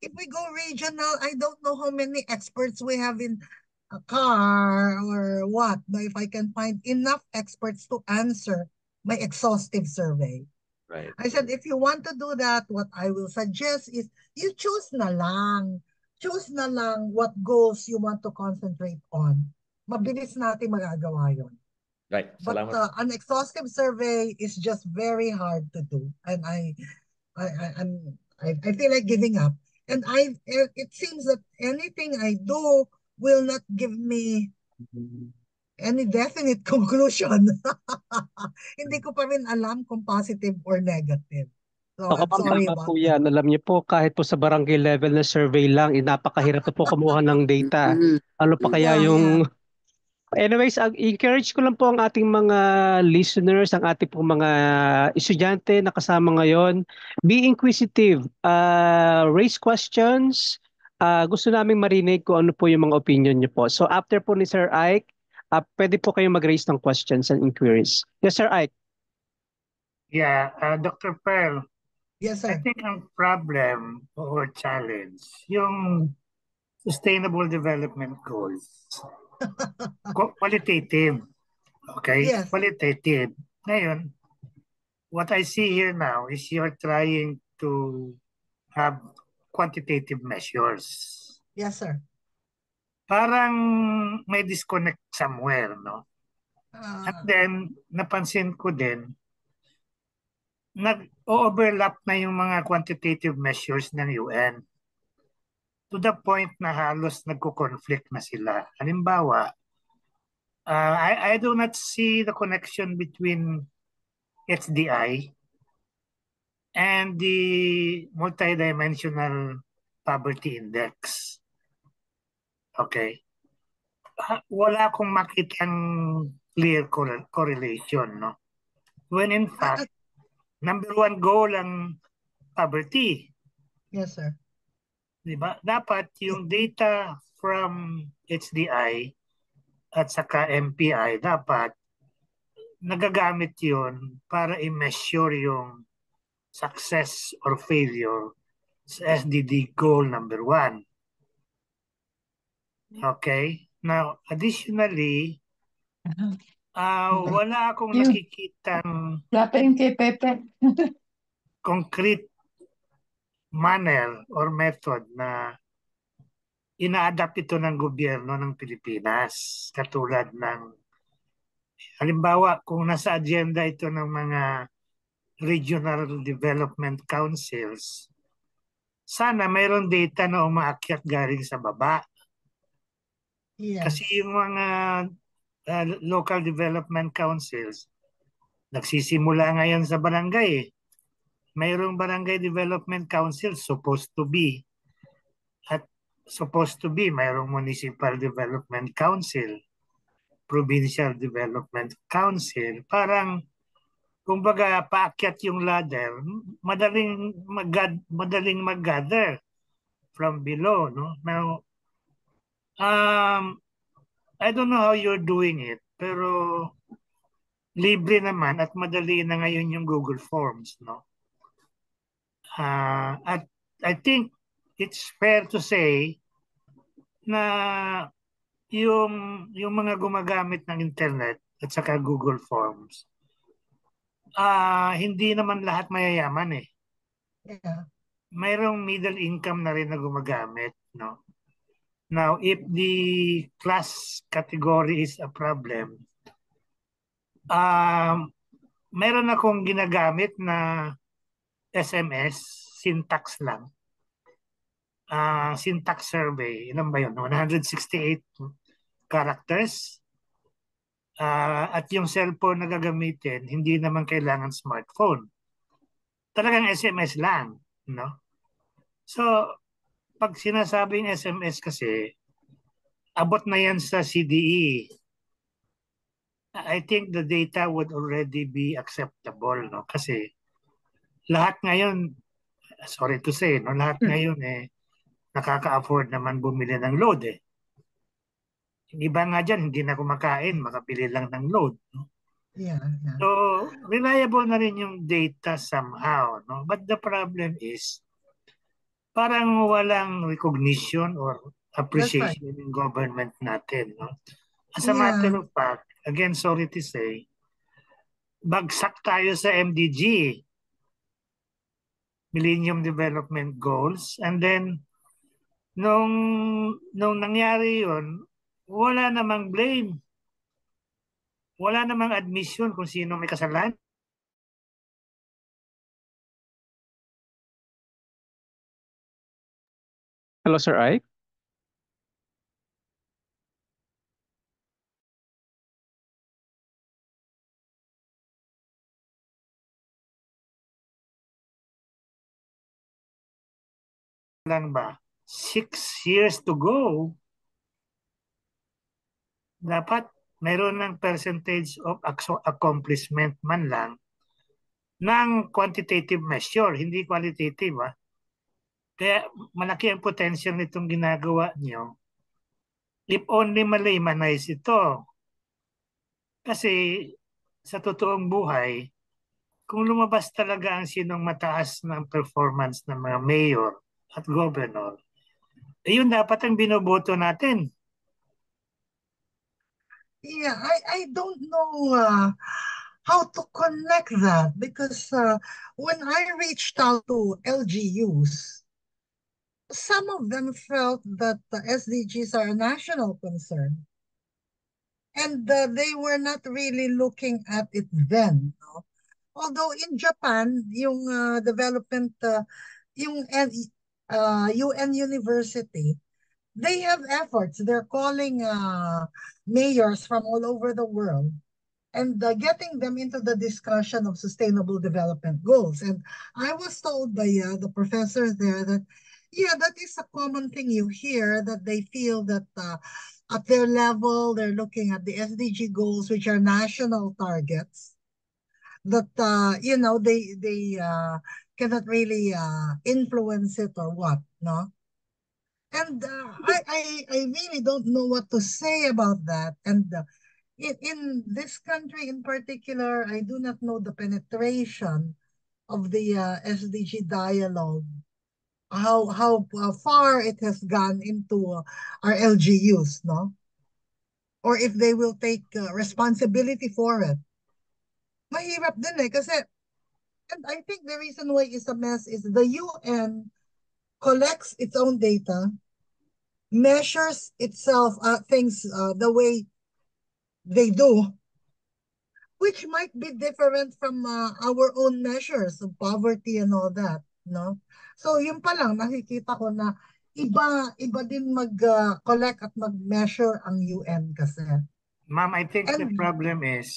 If we go regional, I don't know how many experts we have in a car or what. But if I can find enough experts to answer my exhaustive survey. Right. I said, if you want to do that, what I will suggest is you choose na lang. Choose na lang what goals you want to concentrate on. Mabilis natin magagawa yun. Right. But Salamat. an exhaustive survey is just very hard to do. And I feel like giving up. And it seems that anything I do will not give me any definite conclusion. Hindi ko pa rin alam kung positive or negative. So, Ako I'm ma'am, sorry tama about po that. yan. Alam niyo po, kahit po sa barangay level na survey lang, napakahirap na po kumuha ng data. Ano pa kaya yung... Anyways, encourage ko lang po ang ating mga listeners, ang ating po mga estudyante na kasama ngayon. Be inquisitive. Raise questions. Gusto naming marinig kung ano po yung mga opinion niyo po. So after po ni Sir Ike, pwede po kayong mag-raise ng questions and inquiries. Yes, Sir Ike. Yeah, Dr. Pearl. Yes, sir. I think ang problem or challenge, yung Sustainable Development Goals. Qualitative. Okay? Yes. Qualitative. Ngayon, what I see here now is you're trying to have quantitative measures. Yes, sir. Parang may disconnect somewhere, no? At then, napansin ko din, nag-overlap na yung mga quantitative measures ng UN to the point na halos nagko-conflict na sila. Halimbawa, I do not see the connection between HDI and the multidimensional poverty index. Okay. Wala akong makitang clear correlation, no? When in fact, number one goal ang poverty. Yes, sir. Diba? Dapat yung data from HDI at saka MPI, dapat nagagamit yun para i-measure yung success or failure sa SDG goal number 1. Okay? Now, additionally, wala akong nakikitang concrete manner or method na ina-adapt ito ng gobyerno ng Pilipinas. Katulad ng, halimbawa, kung nasa agenda ito ng mga regional development councils, sana mayroon data na umaakyat galing sa baba. Yes. Kasi yung mga local development councils, nagsisimula ngayon sa barangay. Mayroong barangay development council supposed to be. At supposed to be, mayroong municipal development council, provincial development council. Parang, kumbaga, paakyat yung ladder, madaling mag-gather from below, no? Now, I don't know how you're doing it, pero libre naman at madali na ngayon yung Google Forms, no? At I think it's fair to say na yung mga gumagamit ng internet at saka Google Forms, hindi naman lahat mayayaman eh. Yeah. Mayroong middle income na rin na gumagamit, no? Now, if the class category is a problem, meron akong ginagamit na SMS, syntax lang. Syntax survey, ilan ba yun? 168 characters. At yung cellphone na gagamitin, hindi naman kailangan smartphone. Talagang SMS lang, no? So, pag sinasabing SMS kasi, abot na yan sa CDE. I think the data would already be acceptable, no? Kasi lahat ngayon, sorry to say, no, lahat ngayon nakaka-afford naman bumili ng load eh. Yung iba nga dyan, hindi na kumakain, makabili lang ng load. No? Yeah. So, reliable na rin yung data somehow. No? But the problem is, parang walang recognition or appreciation in government natin. No? As a matter of fact, again, sorry to say, bagsak tayo sa MDG, Millennium Development Goals, and then nung nangyari yun, wala namang blame. Wala namang admission kung sino may kasalanan. Hello, Sir Ike. Lang ba? 6 years to go. Dapat mayroon ng percentage of accomplishment man lang ng quantitative measure, hindi qualitative. Kaya malaki ang potential nitong ginagawa nyo. If only malimanize ito. Kasi sa totoong buhay, kung lumabas talaga ang sinong mataas ng performance ng mga mayor at governor, yun dapat ang binoboto natin. Yeah, I don't know how to connect that because when I reached out to LGUs, some of them felt that the SDGs are a national concern. And they were not really looking at it then. No? Although in Japan, yung development, yung UN University, they have efforts. They're calling mayors from all over the world and getting them into the discussion of sustainable development goals. And I was told by the professor there that, yeah, that is a common thing you hear, that they feel that at their level, they're looking at the SDG goals, which are national targets, that, they cannot really influence it or what, no? And I really don't know what to say about that. And in this country in particular, I do not know the penetration of the SDG dialogue, how far it has gone into our LGUs, no? Or if they will take responsibility for it. Mahirap din kasi, and I think the reason why it's a mess is the UN collects its own data, measures itself things the way they do, which might be different from our own measures of poverty and all that, no? So yun pa lang, nakikita ko na iba din mag-collect at mag-measure ang UN kasi. Ma'am, I think the problem is,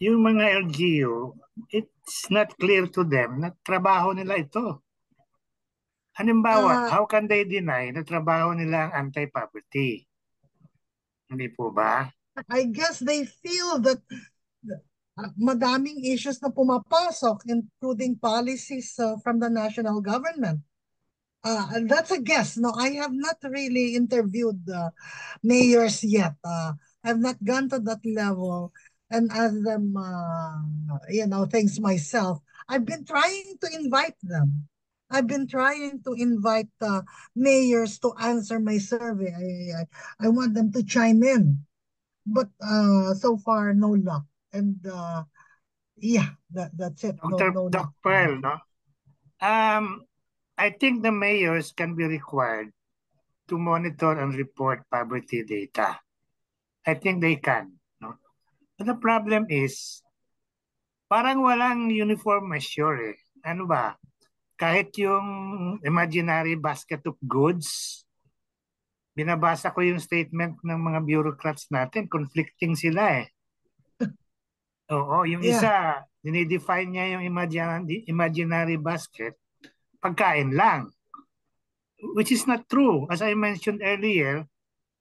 yung mga LGU, it's not clear to them na trabaho nila ito. Halimbawa, how can they deny na trabaho nila ang anti-poverty? Hindi po ba? I guess they feel that madaming issues na pumapasok, including policies from the national government. And that's a guess. No, I have not really interviewed mayors yet. I've not gone to that level and ask them, things myself. I've been trying to invite them. I've been trying to invite mayors to answer my survey. I want them to chime in. But so far, no luck. And that's it. Dr. Pearl, no? I think the mayors can be required to monitor and report poverty data. I think they can. No? But the problem is, parang walang uniform measure. Ano ba? Kahit yung imaginary basket of goods, binabasa ko yung statement ng mga bureaucrats natin, conflicting sila . Oo, yung isa, dinidefine niya yung imaginary basket, pagkain lang. Which is not true. As I mentioned earlier,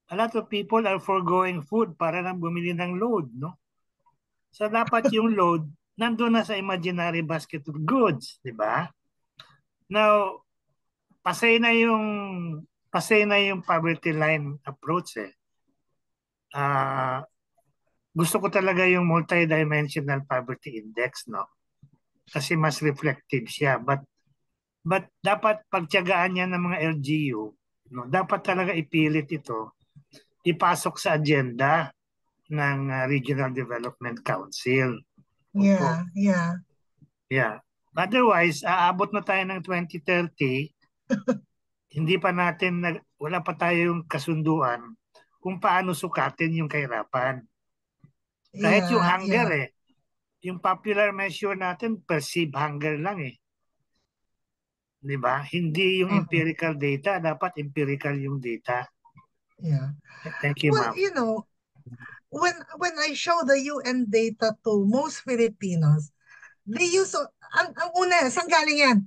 a lot of people are foregoing food para lang bumili ng load, no? So dapat yung load nandun na sa imaginary basket of goods, di ba? Now, pasay na yung poverty line approach eh. Gusto ko talaga yung multidimensional poverty index, no? Kasi mas reflective siya. But dapat pagtiyagaan niya ng mga LGU, no? Dapat talaga ipilit ito, ipasok sa agenda ng Regional Development Council. Yeah, yeah. Yeah. Otherwise, aabot na tayo ng 2030, hindi pa natin, wala pa tayong kasunduan kung paano sukatin yung kahirapan. Kahit yung hunger yung popular measure natin, perceived hunger lang eh. Di ba? Hindi yung empirical data, dapat empirical yung data. Yeah. Thank you, Well, ma'am. you know, when I show the UN data to most Filipinos, they use, ang una, saan galing yan?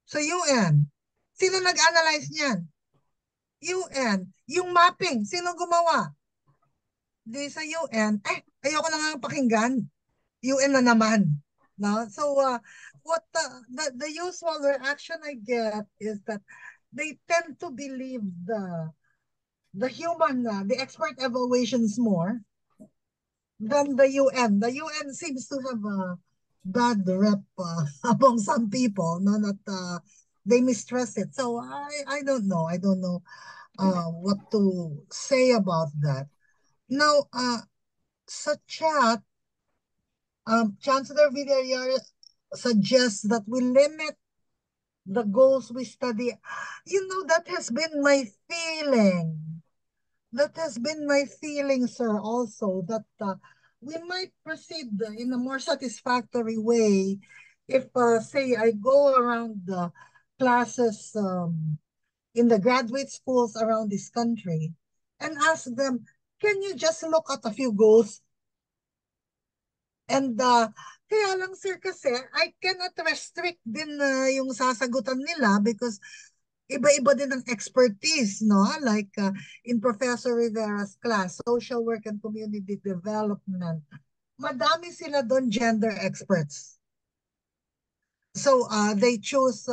Sa UN. Sino nag-analyze niyan? UN. Yung mapping, sino gumawa? Di sa UN. Ayoko na nga pakinggan. UN na naman. No? So, what the usual reaction I get is that they tend to believe the human, the expert evaluations more than the UN. The UN seems to have a bad rep among some people, no, that they mistrust it. So I don't know. I don't know what to say about that. Now, sa chat, Chancellor Villarreal suggests that we limit the goals we study. You know, that has been my feeling. That has been my feeling, sir, also, that we might proceed in a more satisfactory way if, say, I go around the classes in the graduate schools around this country and ask them, can you just look at a few goals? And kaya lang, sir, kasi I cannot restrict din yung sasagutan nila because iba-iba din ang expertise, no? Like in Professor Rivera's class, Social Work and Community Development, madami sila doon gender experts. So they choose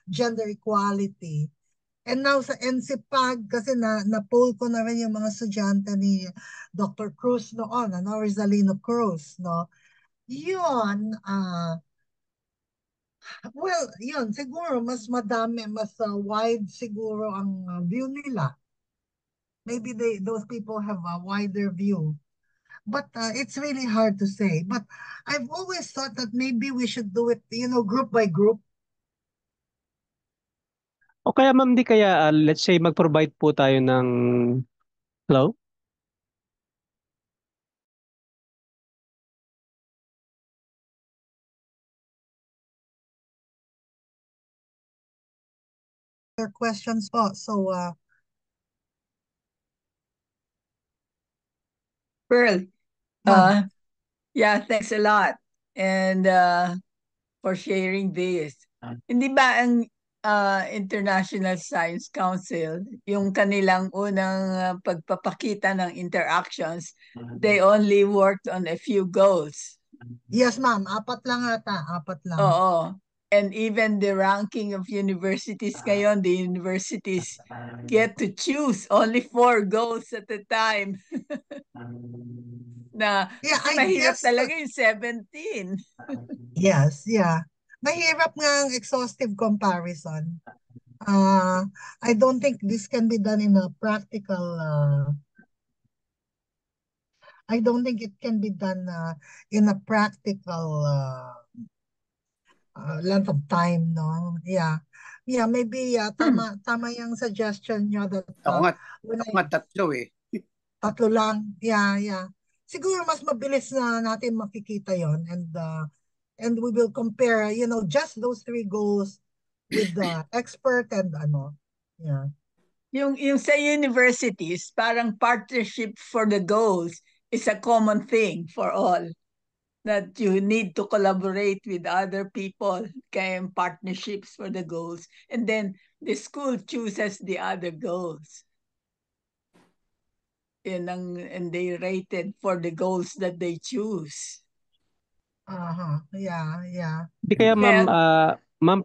gender equality. And now sa NCPAG, kasi na-poll ko na rin yung mga estudyante ni Dr. Cruz noon, Rizalino Cruz, no? Yun, well, yun, siguro mas madami, mas wide siguro ang view nila. Maybe those people have a wider view. But it's really hard to say. But I've always thought that maybe we should do it, you know, group by group. O kaya ma'am, di kaya let's say mag-provide po tayo ng hello? Questions po. So, Pearl, yeah, thanks a lot. And for sharing this. Hindi ba ang International Science Council, yung kanilang unang pagpapakita ng interactions, they only worked on a few goals. Yes, ma'am. 4 lang ata. 4 lang. Oo. And even the ranking of universities ngayon, the universities get to choose only 4 goals at a time. Na Yeah, mahirap talaga yung 17. Yes, yeah. Mahirap nga ang exhaustive comparison. I don't think this can be done in a practical I don't think it can be done in a practical length of time, no? Yeah. Yeah, maybe tama yung suggestion nyo that Ako nga 3 eh. 3 lang. Yeah. Siguro mas mabilis na natin makikita yon, and we will compare, you know, just those 3 goals with the expert and ano. Yeah. Yung sa universities, parang partnership for the goals is a common thing for all. That you need to collaborate with other people, kaya partnerships for the goals. And then the school chooses the other goals. and they rated for the goals that they choose. Yeah. Di kaya ma'am,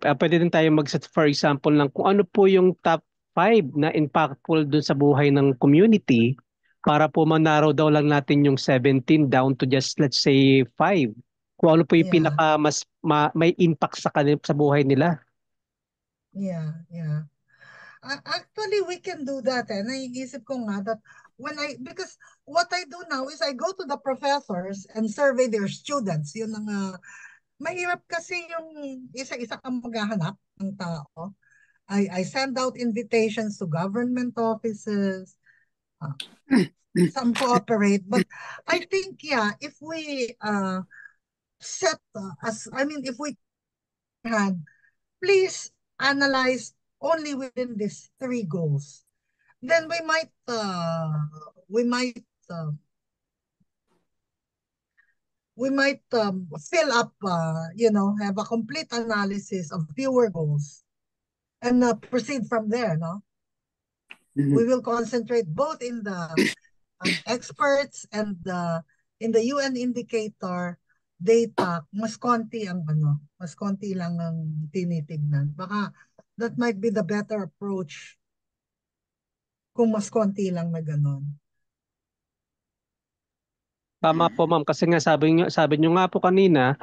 pwede din tayo mag-set for example ng kung ano po yung top 5 na impactful dun sa buhay ng community para po manaraw daw lang natin yung 17 down to just let's say 5. Kung ano po yung pinaka mas may impact sa kanila sa buhay nila. Yeah. Actually, we can do that. Naiisip ko nga that because what I do now is I go to the professors and survey their students. Yun ang mahirap kasi yung isa-isa kang maghahanap ng tao. I send out invitations to government offices. Some cooperate, but I think if we if we can please analyze only within these 3 goals, then we might fill up, have a complete analysis of fewer goals and proceed from there, no? We will concentrate both in the experts and in the UN indicator data. Mas konti lang ang tinitignan. Baka that might be the better approach kung mas konti lang na ganon. Tama po ma'am, kasi nga sabi niyo nga po kanina,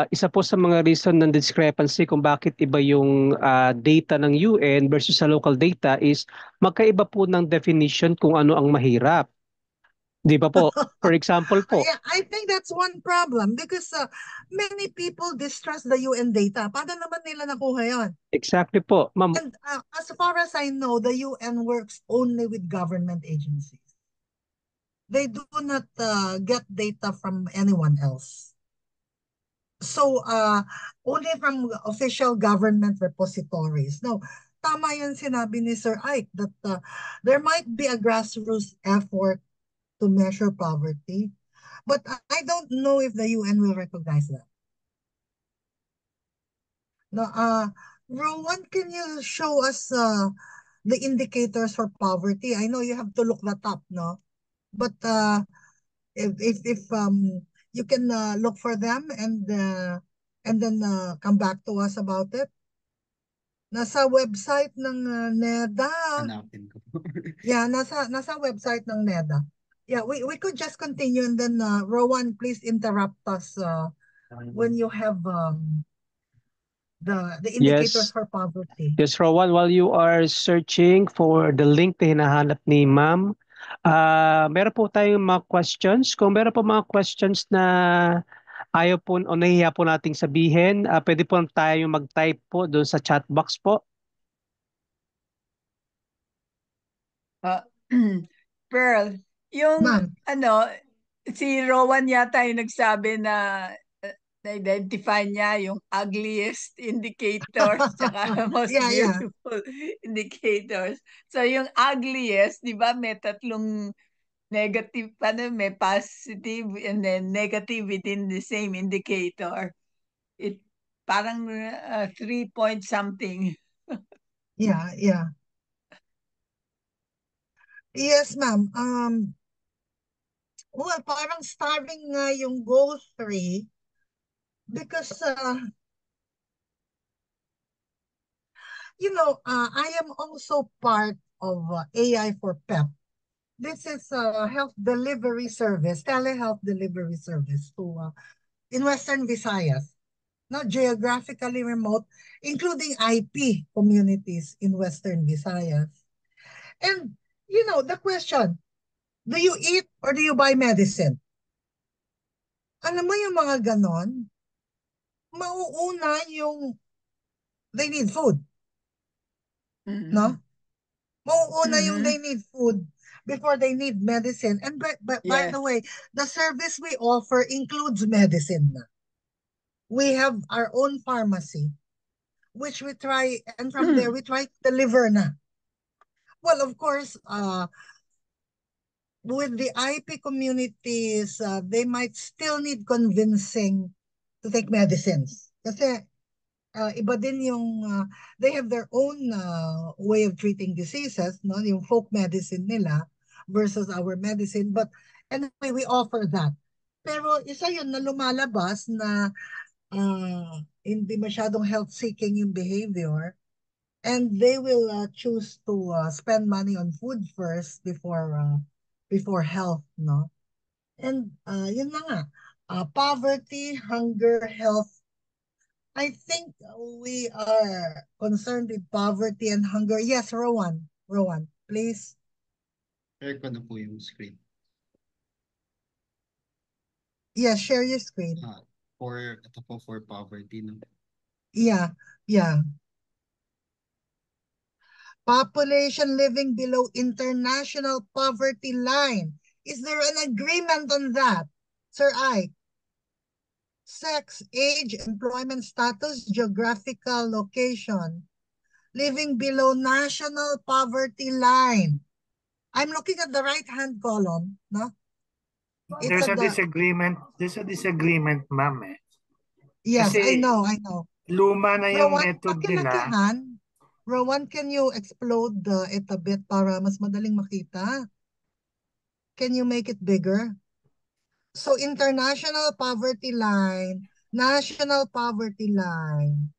isa po sa mga reason ng discrepancy kung bakit iba yung data ng UN versus sa local data is magkaiba po ng definition kung ano ang mahirap. Di ba po? For example po. Yeah, I think that's one problem because many people distrust the UN data. Paano naman nila nakuha yon? Exactly po, ma'am. And as far as I know, the UN works only with government agencies. They do not get data from anyone else. So, only from official government repositories. Now, tama yan sinabi ni Sir Ike that there might be a grassroots effort to measure poverty, but I don't know if the UN will recognize that. Now, Rowan, can you show us the indicators for poverty? I know you have to look that up, no? But if you can look for them and then come back to us about it. Nasa website ng NEDA. Hanapin ko. Yeah, nasa website ng NEDA. Yeah, we could just continue and then Rowan, please interrupt us when you have the indicators for poverty. Yes, Rowan, while you are searching for the link na hinahanap ni ma'am, meron po tayong mga questions. Kung meron po mga questions na ayaw po o nahihiya po nating sabihin, pwede po tayo mag-type po doon sa chat box po. Pearl, yung si Rowan yata yung nagsabi na na-identify niya yung ugliest indicators tsaka most beautiful indicators. So yung ugliest, di ba, may tatlong negative, may positive and then negative within the same indicator. It parang 3 point something. Yeah. Yes, ma'am. Well, parang starving nga yung goal 3 because I am also part of AI for PEP. This is a health delivery service, telehealth delivery service in Western Visayas, not geographically remote, including IP communities in Western Visayas. And, the question, do you eat or do you buy medicine? Alam mo yung mga ganon, mauuna yung they need food. No? Mauuna yung they need food before they need medicine. And by the way, the service we offer includes medicine na. We have our own pharmacy, which we try, and from there we try to deliver na. Well, of course, with the IP communities, they might still need convincing to take medicines. Kasi iba din yung, they have their own way of treating diseases, no? Yung folk medicine nila. versus our medicine. But anyway, we offer that. Pero isa yun na lumalabas na hindi masyadong health-seeking yung behavior, and they will choose to spend money on food first before health, no? And yun na nga, poverty, hunger, health. I think we are concerned with poverty and hunger. Yes, Rowan, please. Share ko na po yung screen. Yeah, share your screen. Ito po for poverty, no? Yeah. Population living below international poverty line. Is there an agreement on that, Sir Ike? Sex, age, employment status, geographical location, living below national poverty line. I'm looking at the right-hand column, no? There's a disagreement. There's a disagreement, ma'am. Yes, kasi I know. Luma na yung Rowan, method nila. Rowan, can you explode it a bit para mas madaling makita? Can you make it bigger? So international poverty line, national poverty line,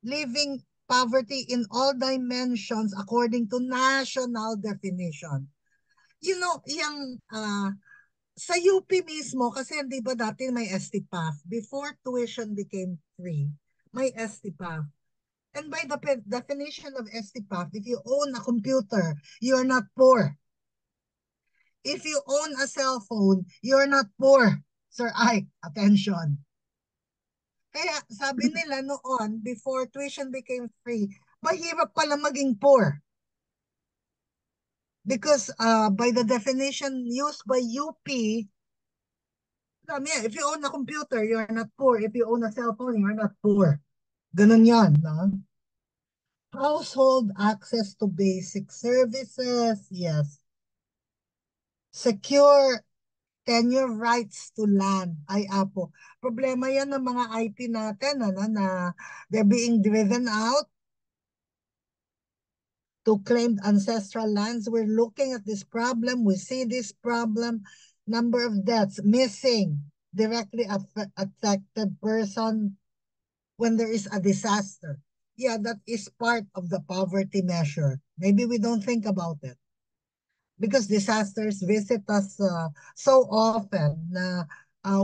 living poverty in all dimensions according to national definition. You know, yung sa UP mismo, kasi hindi ba dati may STPAF? Before tuition became free, may STPAF. And by the definition of STPAF, if you own a computer, you're not poor. If you own a cell phone, you're not poor. Sir Ike, attention. Kaya sabi nila noon, before tuition became free, mahirap pala maging poor. Because by the definition used by UP, if you own a computer, you're not poor. If you own a cell phone, you're not poor. Ganun yan, no? Household access to basic services, yes. Secure tenure rights to land. Ay, apo. Problema yan ng mga IT natin, na they're being driven out to claim ancestral lands. We're looking at this problem. We see this problem. Number of deaths, missing, directly affected person when there is a disaster. Yeah, that is part of the poverty measure. Maybe we don't think about it. Because disasters visit us so often na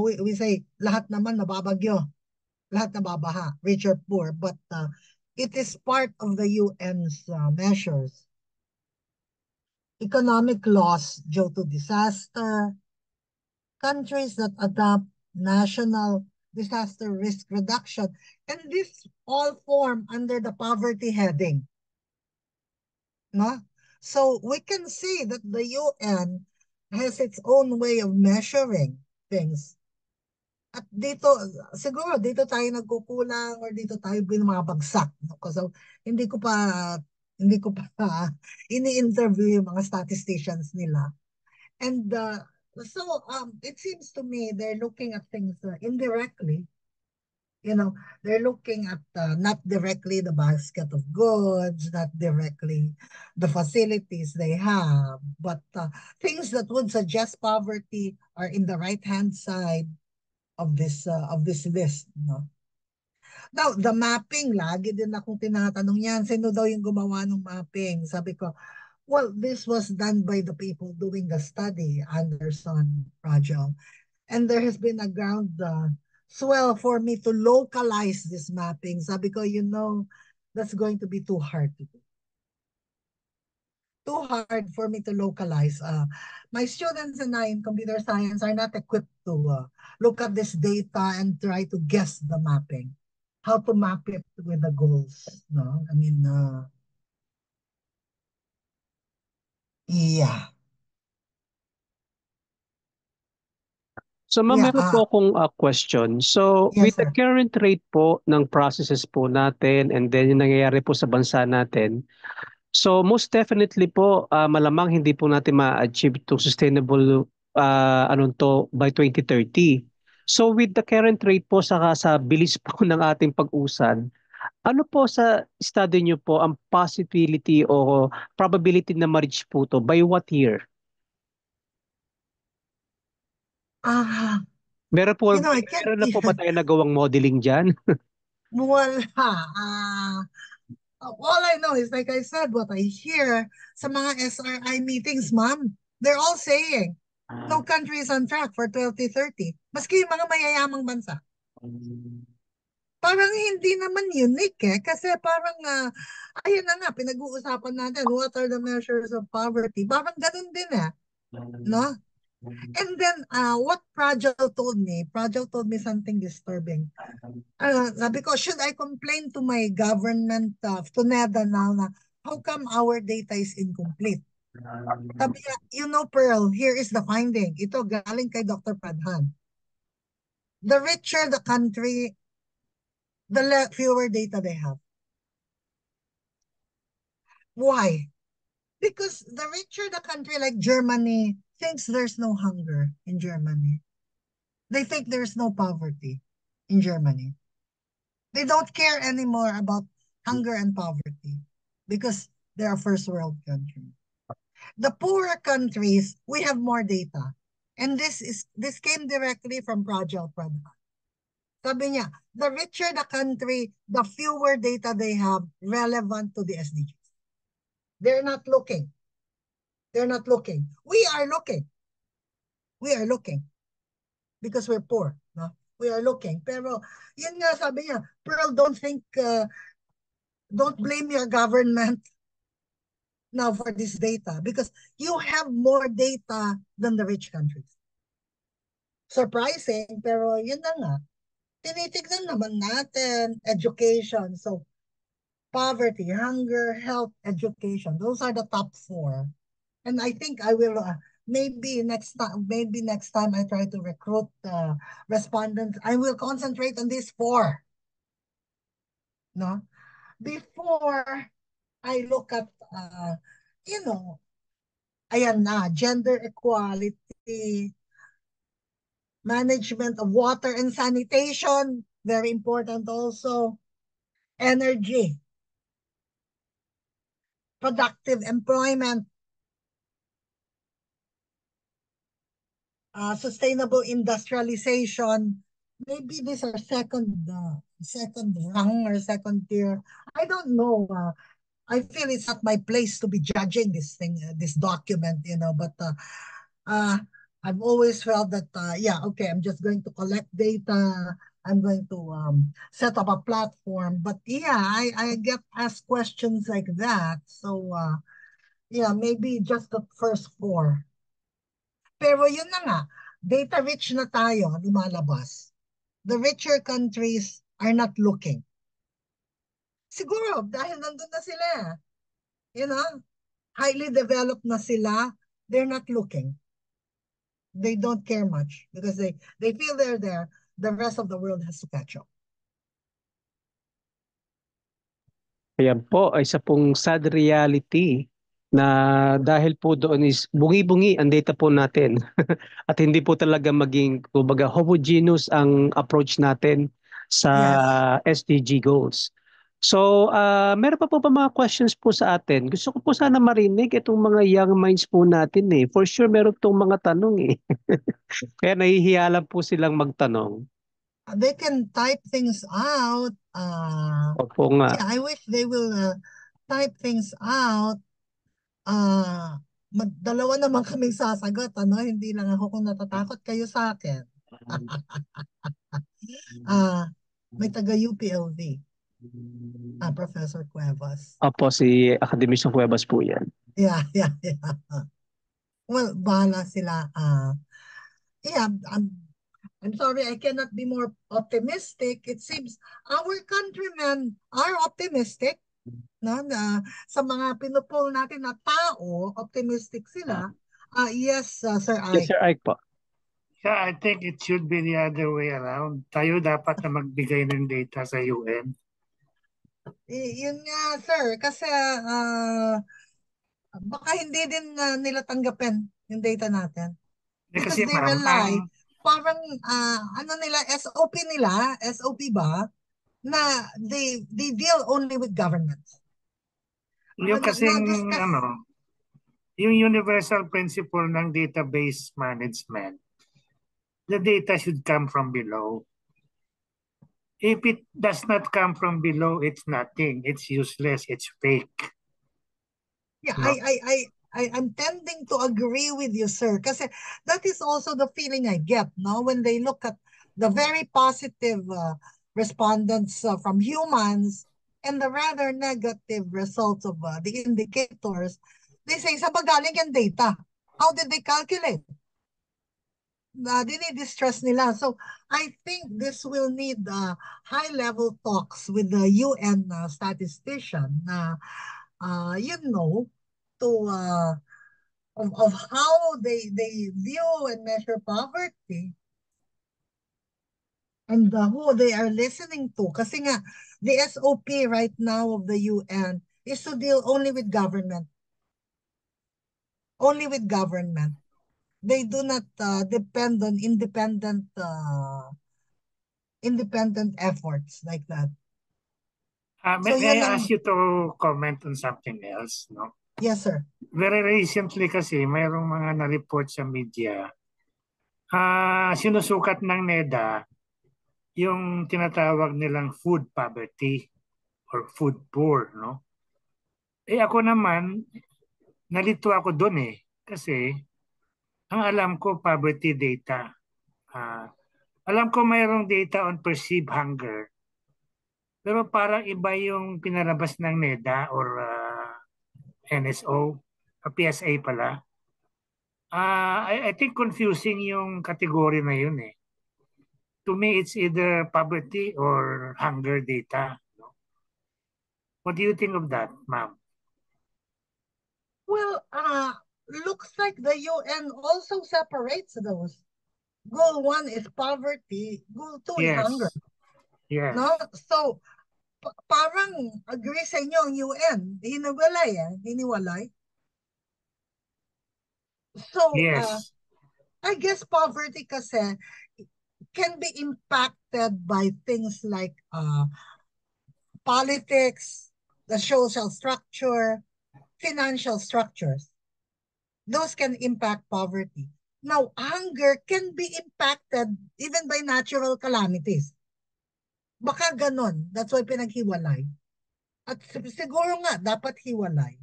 we say, lahat naman nababagyo, lahat nababaha, rich or poor, but it is part of the UN's measures. Economic loss due to disaster, countries that adopt national disaster risk reduction, and this all form under the poverty heading. No? So we can see that the UN has its own way of measuring things. At dito, siguro dito tayo nagkukulang or dito tayo binumabagsak. No? Kasi hindi ko pa ini-interview yung mga statisticians nila. And so it seems to me they're looking at things indirectly. You know, they're looking at not directly the basket of goods, not directly the facilities they have, but things that would suggest poverty are in the right-hand side of this list. No? Now, the mapping, lagi din akong tinatanong yan, sino daw yung gumawa ng mapping? Sabi ko, well, this was done by the people doing the study, Anderson, Rajal. And there has been a ground swell for me to localize this mapping. Sabi ko, that's going to be too hard to do. Too hard for me to localize. My students and I in computer science are not equipped to look at this data and try to guess the mapping. How to map it with the goals. No, I mean, yeah. So ma'am, meron po akong question. So Yes, with the current rate po ng processes po natin and then yung nangyayari po sa bansa natin, so most definitely po malamang hindi po natin ma-achieve to sustainable by 2030. So with the current rate po saka sa bilis po ng ating pag-usad, ano po sa study niyo po ang possibility o probability na ma-reach po to by what year? Ah, Meron po, you know, I can't meron na po ba tayo nagawang modeling dyan? wala. All I know is, like I said, what I hear sa mga SRI meetings, ma'am, they're all saying, no country is on track for 2030. Maski yung mga mayayamang bansa. Parang hindi naman unique kasi parang, ayun na nga, pinag-uusapan natin, what are the measures of poverty? Parang ganun din no? And then, what Prajal told me something disturbing. Sabi ko, should I complain to my government, to NEDA now na, how come our data is incomplete? Sabi niya, you know, Pearl, here is the finding. Ito galing kay Dr. Pradhan. The richer the country, the fewer data they have. Why? Because the richer the country, like Germany, thinks there's no hunger in Germany. They think there's no poverty in Germany. They don't care anymore about hunger and poverty because they're a first world country. The poorer countries, we have more data. And this came directly from Prajal Pradhan. Sabi niya, the richer the country, the fewer data they have relevant to the SDGs. They're not looking. They're not looking. We are looking. We are looking. Because we're poor. No? We are looking. Pero, yun nga sabi niya, Pearl, don't blame your government now for this data because you have more data than the rich countries. Surprising, pero yun na nga. Tinitignan naman natin education. So, poverty, hunger, health, education. Those are the top 4. And I think I will, maybe next time I try to recruit respondents, I will concentrate on these 4. No? Before I look at, ayan na, gender equality, management of water and sanitation, very important also, energy, productive employment, sustainable industrialization. Maybe these are second rung or second tier. I don't know. I feel it's not my place to be judging this thing, this document, but I've always felt that, okay, I'm just going to collect data. I'm going to set up a platform. But I get asked questions like that. So, maybe just the first 4. Pero yun na nga, data rich na tayo, lumalabas. The richer countries are not looking. Siguro, dahil nandun na sila. Highly developed na sila, they're not looking. They don't care much because they feel they're there. The rest of the world has to catch up. Ayan po, isa pong sad reality na dahil po doon is bungi-bungi ang data po natin at hindi po talaga maging kumbaga homogeneous ang approach natin sa SDG goals. So, meron pa po ba mga questions po sa atin? Gusto ko po sana marinig itong mga young minds po natin For sure, meron itong mga tanong Kaya nahihiya lang po silang magtanong. They can type things out. Opo nga. I wish they will type things out. Dalawa naman kaming sasagot, Hindi lang ako kung natatakot kayo sa akin. May taga UPLV. Professor Cuevas. Opo, si Academician Cuevas po yan. Yeah. Well, bahala sila. I'm sorry, I cannot be more optimistic. It seems our countrymen are optimistic. Sa mga pinupol natin na tao, optimistic sila. Yes, Sir Ike. Yes, Sir Ike po. Yeah, I think it should be the other way around. Tayo dapat na magbigay ng data sa UN. Yun nga, sir. Kasi baka hindi din nila tanggapin yung data natin. Because they rely, parang SOP ba, na they deal only with governments. Yung kasing, yung universal principle ng database management, the data should come from below. If it does not come from below, it's nothing. It's useless. It's fake. Yeah, No? I'm tending to agree with you, sir. Kasi that is also the feeling I get, no? When they look at the very positive respondents from humans and the rather negative results of the indicators, they say, sa magaling yung data? How did they calculate? Dinidistress nila. So I think this will need high-level talks with the UN statistician na, to of how they view and measure poverty and who they are listening to. Kasi nga, the SOP right now of the UN is to deal only with government. Only with government. They do not depend on independent efforts like that. May I ask you to comment on something else? No? Yes, sir. Very recently kasi, mayroong mga na-report sa media. Sinusukat ng NEDA yung tinatawag nilang food poverty or food poor. No? Ako naman, nalito ako doon kasi ang alam ko poverty data. Alam ko mayroong data on perceived hunger. Pero parang iba yung pinalabas ng NEDA or NSO, PSA pala. I think confusing yung category na yun To me, it's either poverty or hunger data. No? What do you think of that, ma'am? Well, looks like the UN also separates those. Goal 1 is poverty, goal 2 is hunger. Yes. No? So, parang agree sa inyo ang UN. Hiniwalay. So, yes. I guess poverty kasi can be impacted by things like politics, the social structure, financial structures. Those can impact poverty. Now, hunger can be impacted even by natural calamities. Baka ganon. That's why pinaghiwalay. At siguro nga, dapat hiwalay.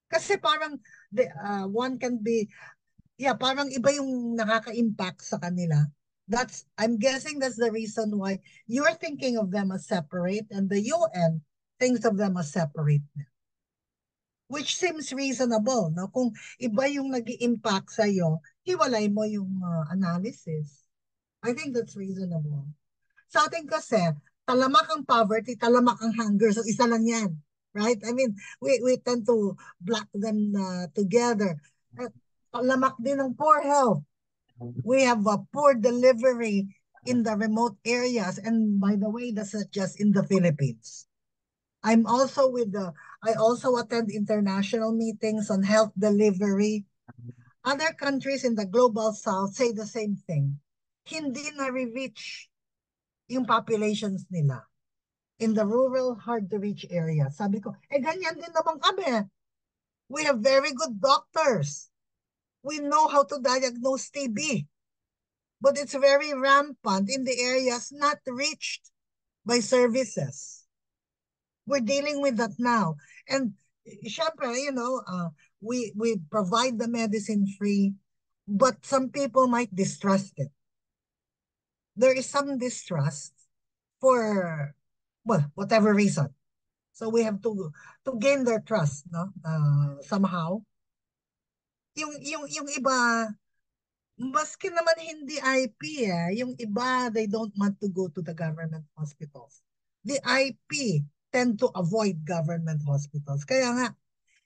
Kasi parang one can be, parang iba yung nakaka-impact sa kanila. I'm guessing that's the reason why you're thinking of them as separate and the UN thinks of them as separate. Which seems reasonable, no? Kung iba yung nag-i-impact sa'yo, hiwalay mo yung analysis. I think that's reasonable. Sa atin kasi, talamak ang poverty, talamak ang hunger. So isa lang yan. Right? I mean, we tend to block them together. Talamak din ang poor health. We have a poor delivery in the remote areas. And by the way, that's not just in the Philippines. I also attend international meetings on health delivery. Other countries in the global south say the same thing. Hindi na-reach yung populations nila in the rural, hard-to-reach areas. Sabi ko, ganyan din naman kami. We have very good doctors. We know how to diagnose TB. But it's very rampant in the areas not reached by services. We're dealing with that now. And syempre, we provide the medicine free, but some people might distrust it. There is some distrust for, whatever reason. So we have to gain their trust, no? Somehow. Yung iba, maski naman hindi IP, yung iba, they don't want to go to the government hospitals. The IP tend to avoid government hospitals. Kaya nga,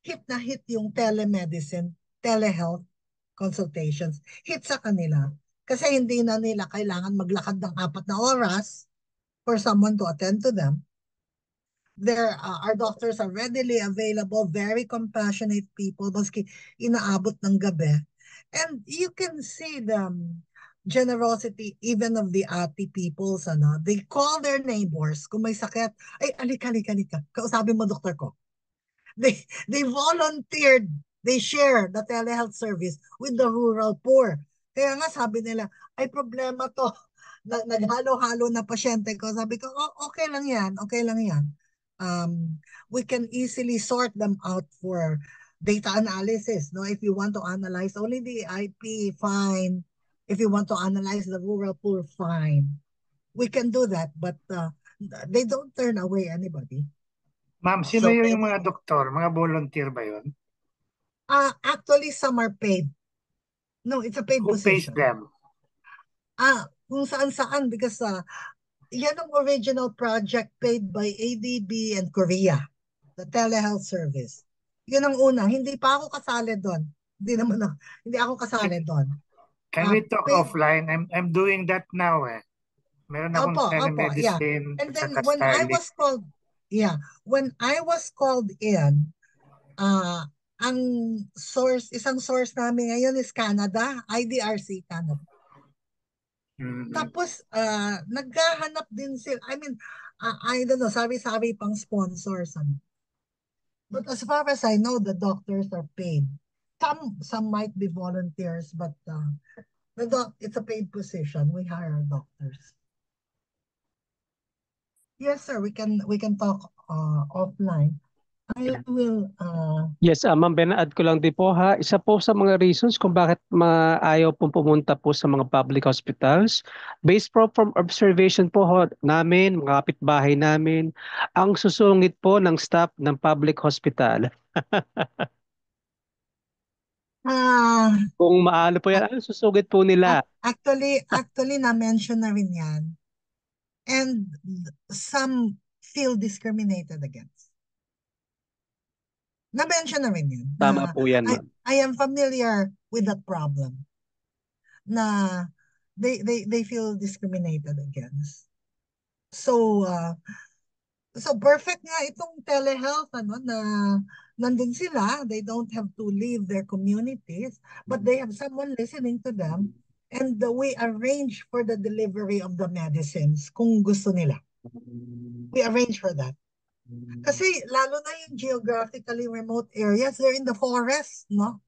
hit na hit yung telemedicine, telehealth consultations. Hit sa kanila. Kasi hindi na nila kailangan maglakad ng 4 na oras for someone to attend to them. Our doctors are readily available, very compassionate people, maski inaabot ng gabi. And you can see the generosity even of the ati peoples. They call their neighbors kung may sakit. Ay, alika. Kausapin mo, doktor ko. They volunteered. They share the telehealth service with the rural poor. Kaya nga sabi nila, ay problema to. Naghalo-halo na pasyente ko. Sabi ko, oh, okay lang yan, okay lang yan. We can easily sort them out for data analysis. No, if you want to analyze only the IP, fine. If you want to analyze the rural pool, fine. We can do that, but they don't turn away anybody. Ma'am, sino yung mga doktor? Mga volunteer ba yun? Actually, some are paid. No, it's a paid Who pays position. them? Kung saan-saan, because yan ang original project paid by ADB and Korea, the telehealth service. Yun ang una. Hindi pa ako kasali doon. Hindi ako kasali doon. Can we talk offline? I'm doing that now eh. Meron akong telemedicine. Yeah. And then when I was called, when I was called in, ang isang source namin ngayon is Canada, IDRC Canada. Tapos, naghahanap din sila. I mean, I don't know, sabi pang sponsors. But as far as I know, the doctors are paid. Some might be volunteers, but it's a paid position. We hire doctors. Yes, sir. We can talk offline. I will. Yes, Ma'am Ben, add ko lang din po ha. Isa po sa mga reasons kung bakit ayaw pong pumunta po sa mga public hospitals, based from observation po namin, mga kapitbahay namin, ang susungit po ng staff ng public hospital. Kung maalo po yan, ang susungit po nila. Actually, na-mention na rin yan. And some feel discriminated against. Na-mention na rin yan. Tama po yan, ma'am. I am familiar with that problem. Na they feel discriminated against. So perfect nga itong telehealth, na nandun sila. They don't have to leave their communities, but they have someone listening to them. And we arrange for the delivery of the medicines kung gusto nila. We arrange for that. Kasi lalo na yung geographically remote areas, they're in the forest, no?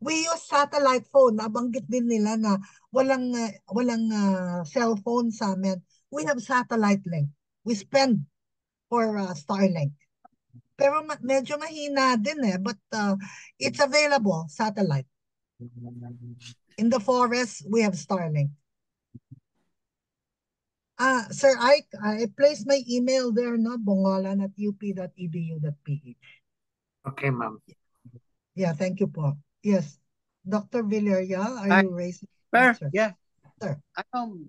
We use satellite phone. Nabanggit din nila na walang cellphone sa amin. We have satellite link. We spend for Starlink. Pero medyo mahina din but it's available, satellite. In the forest, we have Starlink. Sir Ike, I placed my email there, no? bongolan@up.edu.ph. Okay, ma'am. Yeah, thank you po. Yes. Dr. Villarreal, are you raising? Sir, yeah. Sir. Itong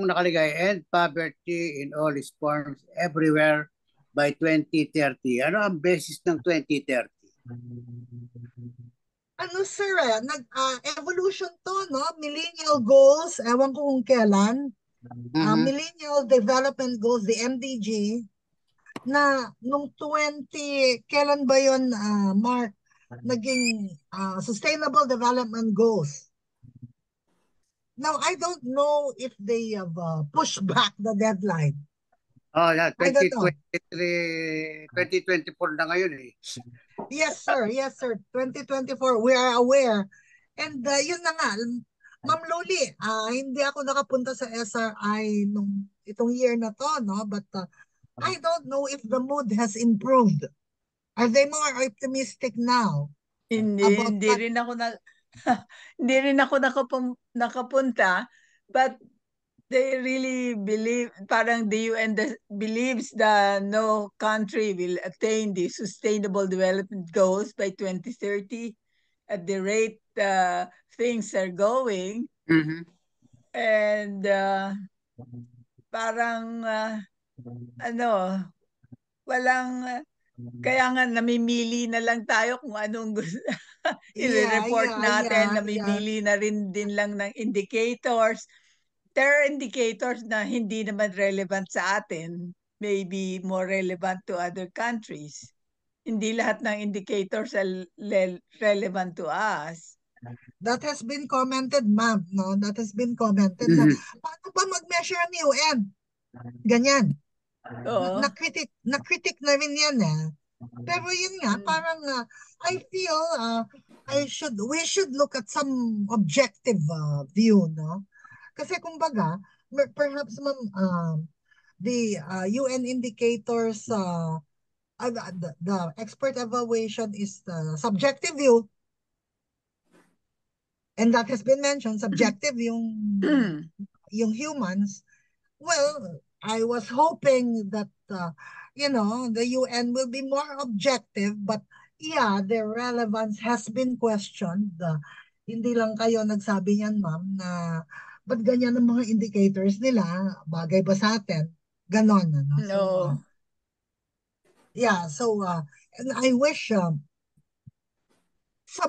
nakalagay, end poverty in all its forms everywhere by 2030. Ano ang basis ng 2030? Ano sir, evolution to, no? Millennial goals, ewan ko kung kailan. Millennial Development Goals, the MDG, na nung kailan ba yun, Mark, naging Sustainable Development Goals. Now, I don't know if they have pushed back the deadline. Oh, yeah, 2024 na ngayon eh. Yes, sir. 2024, we are aware. And yun na nga, Ma'am Loli, hindi ako nakapunta sa SRI itong year na to, no? But I don't know if the mood has improved. Are they more optimistic now? Hindi rin ako nakapunta, but they really believe, parang the UN believes that no country will attain the Sustainable Development Goals by 2030 at the rate things are going. And parang kaya nga namimili na lang tayo kung anong gusto i-report natin. Namimili na rin din lang ng indicators. There are indicators na hindi naman relevant sa atin, maybe more relevant to other countries. Hindi lahat ng indicators are relevant to us. That has been commented, ma'am, no? That has been commented na paano ba mag-measure ang UN? Ganyan. Na-critic na rin yan Pero yun nga, parang I feel we should look at some objective view, no? Kasi kumbaga, perhaps the UN indicators, the expert evaluation is the subjective view. And that has been mentioned, subjective yung humans. Well, I was hoping that, the UN will be more objective, but yeah, their relevance has been questioned. Hindi lang kayo nagsabi niyan, ma'am, na ba't ganyan ang mga indicators nila? Bagay ba sa atin? Ganon, ano? No. So, and I wish some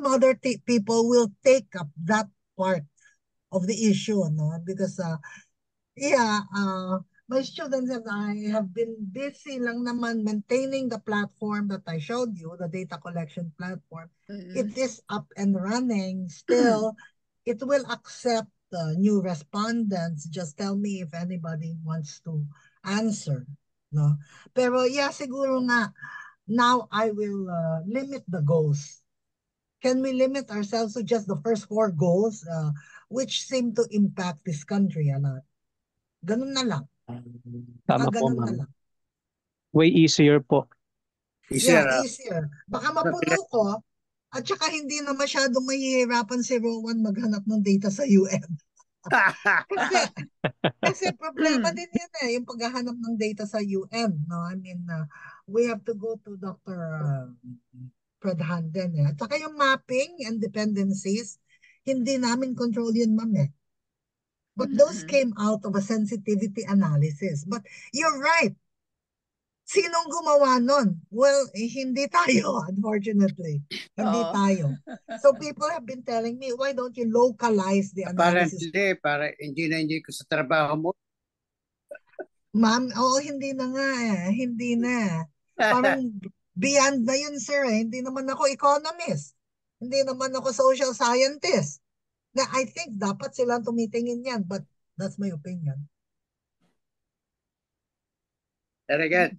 other people will take up that part of the issue, no? Because my students and I have been busy lang naman maintaining the platform that I showed you, the data collection platform. It is up and running still. It will accept new respondents. Just tell me if anybody wants to answer, no? Pero yeah, siguro nga, now I will limit the goals. Can we limit ourselves to just the first 4 goals, which seem to impact this country a lot? Ganun na lang. Tama po, Ganun na ma'am. lang. Way easier po. Easier. Baka mapuno ko, at saka hindi na masyadong mahihirapan si Rowan maghanap ng data sa UN. kasi problema din yan yung paghahanap ng data sa UN. No? I mean, we have to go to Dr. Pradhan din. At saka yung mapping and dependencies, hindi namin control yun, ma'am eh. But those came out of a sensitivity analysis. But you're right. Sinong gumawa nun? Well, hindi tayo, unfortunately. Hindi tayo. So people have been telling me, why don't you localize the analysis? Para hindi ko sa trabaho mo. Ma'am, hindi na nga eh. Hindi na. Parang beyond na yun, sir. Hindi naman ako economist. Hindi naman ako social scientist. Na I think dapat silang tumitingin yan, but that's my opinion. Very good.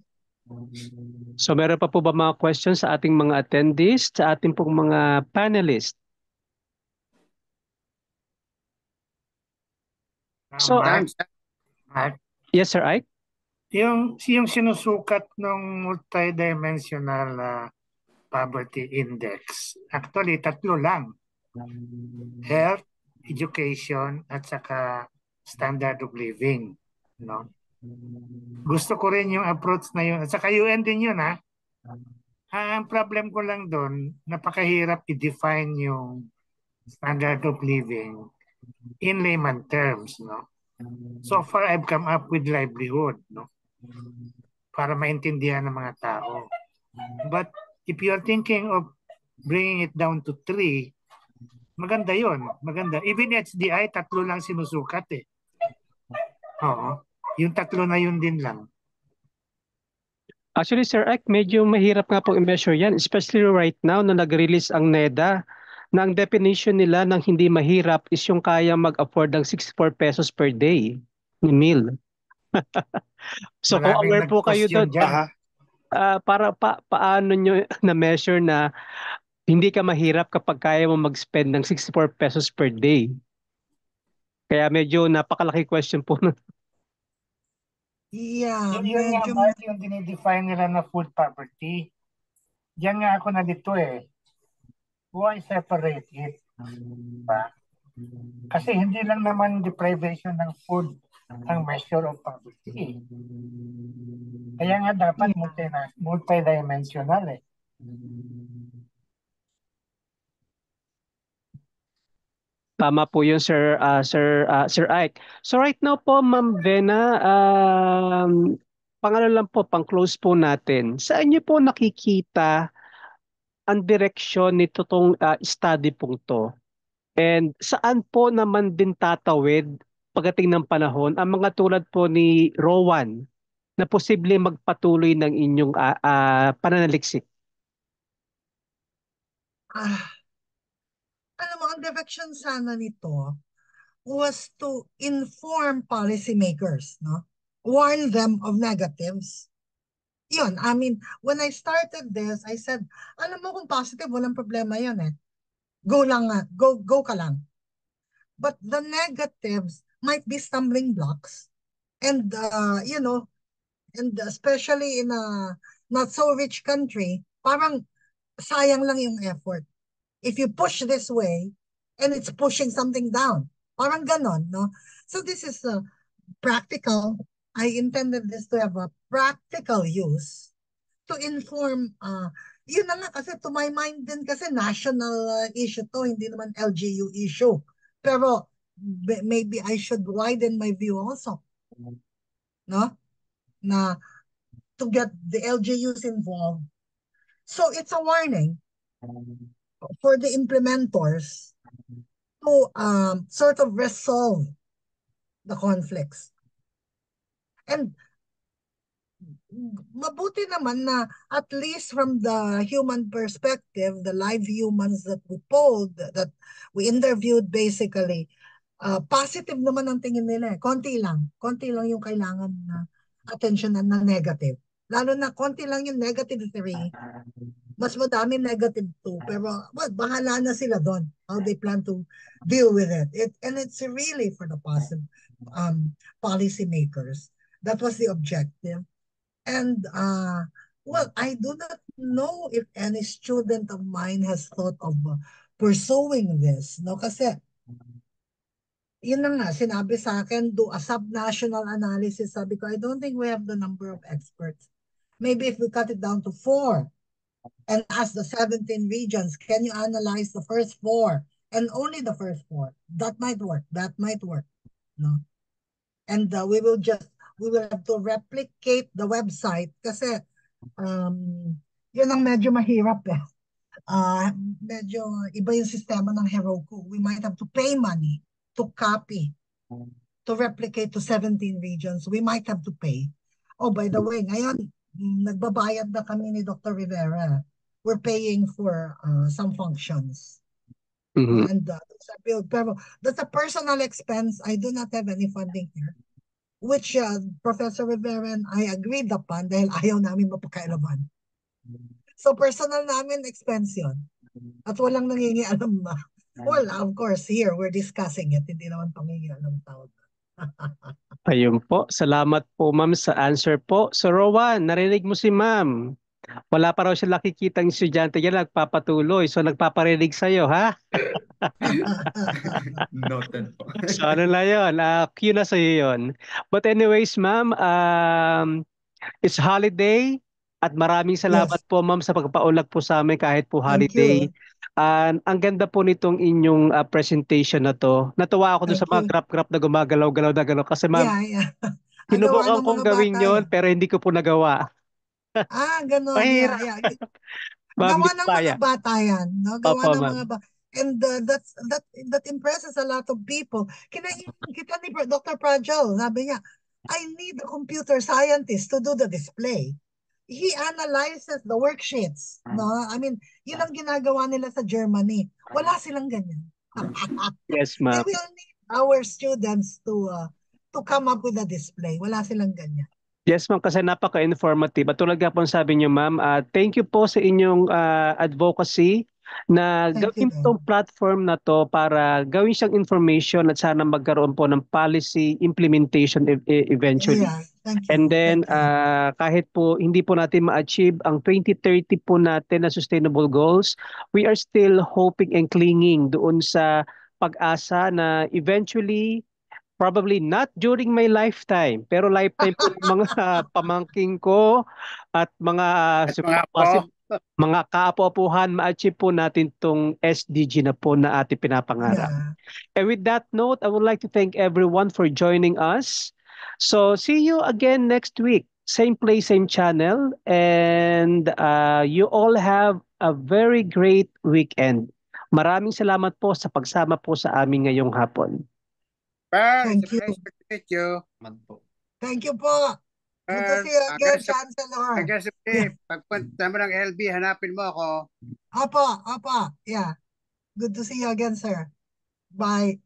So meron pa po ba mga questions sa ating mga attendees, sa ating pong mga panelists? So, yes, Sir Ike? Yung sinusukat ng multidimensional poverty index, actually 3 lang. Health, education, at saka standard of living. No? Gusto ko rin yung approach na yun. At saka UN din yun, ha? Ang problem ko lang doon, napakahirap i-define yung standard of living in layman terms, no? So far, I've come up with livelihood, no? Para maintindihan ng mga tao. But if you're thinking of bringing it down to 3, maganda yun. Maganda. Even HDI, 3 lang sinusukat eh. Oo. Yung 3 na yun din lang. Actually, Sir Ike, medyo mahirap nga po i-measure yan, especially right now na nag-release ang NEDA na ang definition nila ng hindi mahirap is yung kaya mag-afford ng 64 pesos per day ni meal. So kung aware po kayo doon, paano nyo na-measure na hindi ka mahirap kapag kaya mo mag-spend ng 64 pesos per day? Kaya medyo napakalaki question po. Yeah, yun nga ba yung dinidefine nila na food poverty? Diyan nga ako na dito eh. Why separate it? Kasi hindi lang naman deprivation ng food ang measure of poverty. Kaya nga dapat multidimensional eh. Tama po yun, Sir Ike. So right now po, Ma'am Vena, lang po, pang-close po natin. Saan niyo po nakikita ang direksyon nito tong study pong to? And saan po naman din tatawid pagdating ng panahon ang mga tulad po ni Rowan na posible magpatuloy ng inyong pananaliksik? Alam mo, ang direction sana nito was to inform policymakers, no? Warn them of negatives. yun, I mean, when I started this, I said, alam mo kung positive, walang problema yun eh. Go lang nga, go ka lang. But the negatives might be stumbling blocks. And, and especially in a not so rich country, parang sayang lang yung effort. If you push this way, and it's pushing something down. Parang ganon, no? So this is practical. I intended this to have a practical use to inform, yun na nga kasi to my mind din kasi national issue to, hindi naman LGU issue. Pero maybe I should widen my view also. No? Na to get the LGUs involved. So it's a warning for the implementors to sort of resolve the conflicts. And mabuti naman na at least from the human perspective, the live humans that we polled, that we interviewed basically, positive naman ang tingin nila. Konti lang yung kailangan na attention na negative. Lalo na konti lang yung negative 3, mas madami negative 2, pero well, bahala na sila doon, how they plan to deal with it. And it's really for the policy makers. That was the objective. And well, I do not know if any student of mine has thought of pursuing this, no? Kasi yun na nga, sinabi sa akin, do a sub-national analysis. Sabi ko, I don't think we have the number of experts. Maybe if we cut it down to 4 and ask the 17 regions, can you analyze the first 4 and only the first 4? That might work. No? And we will have to replicate the website kasi yun ang medyo mahirap eh. Medyo iba yung sistema ng Heroku. We might have to pay money to copy, to replicate to 17 regions. We might have to pay. Oh, by the way, ngayon, nagbabayad na kami ni Dr. Rivera. We're paying for some functions. And pero that's a personal expense. I do not have any funding here. Which Professor Rivera and I agreed upon dahil ayaw namin mapakailaman. So personal namin expense yun. At walang nangingialam na. Well, of course, here we're discussing it. Hindi naman pangingialam tawag. Ayun po. Salamat po, ma'am, sa answer po. So, Rowan, narinig mo si ma'am. Wala pa raw siya nakikitang estudyante yan, nagpapatuloy. So, nagpaparinig sa'yo, ha? Noted po. So, ano na yun? Cue na sa'yo yun. But anyways, ma'am, it's holiday. At maraming salamat po, ma'am, sa pagpaulag po sa amin kahit po holiday. Ang ganda po nitong inyong presentation na to. Natuwa ako dun sa mga graph na gumagalaw-galaw na gano'n. Kasi ma'am, sinubukan kong gawin yon pero hindi ko po nagawa. Gano'n. Mahirap. Gawa ng mga bata yan. No? Gawa Opo, ng ma'am. mga bata. And that impresses a lot of people. Kita ni Dr. Prajal, sabi niya, I need a computer scientist to do the display. He analyzes the worksheets. No? I mean, yun ang ginagawa nila sa Germany. Wala silang ganyan. Yes, ma'am. They will need our students to come up with a display. Wala silang ganyan. Yes, ma'am, kasi napaka-informative. At tulad nga po sabi niyo, ma'am, thank you po sa inyong advocacy na gawin itong platform na to para gawin siyang information at sana magkaroon po ng policy implementation eventually. Yeah, thank you. And then, kahit po hindi po natin ma-achieve ang 2030 po natin na sustainable goals, we are still hoping and clinging doon sa pag-asa na eventually, probably not during my lifetime, pero lifetime po ng mga pamangking ko at mga kaapo-apuhan, ma-achieve po natin tong SDG na po na ating pinapangarap. And with that note, I would like to thank everyone for joining us. So see you again next week. Same place, same channel. And you all have a very great weekend. Maraming salamat po sa pagsama po sa amin ngayong hapon. Thank you. Thank you. Thank you po. Good to see you again, Chancellor. Pagpunta mo ng LB, hanapin mo ako. Opo. Yeah. Good to see you again, sir. Bye.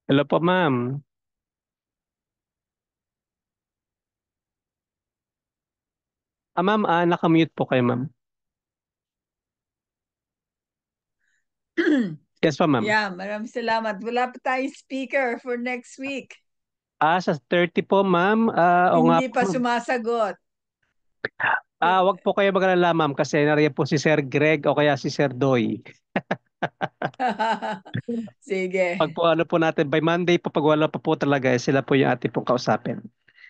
Hello po, ma'am. Ma'am, nakamute po kayo, ma'am. Yes pa, ma'am. Yeah, maraming salamat. Wala pa tayong speaker for next week. Sa 30 po, ma'am. Hindi pa sumasagot. Wag po kayo mag-alala, ma'am, kasi nariyan po si Sir Greg o kaya si Sir Doy. Sige. Pag po po natin, by Monday po, pag wala pa po talaga, sila po yung ating pong kausapin.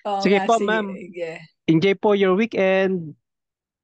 Oo Sige nga, po, ma'am. sige. Enjoy po your weekend.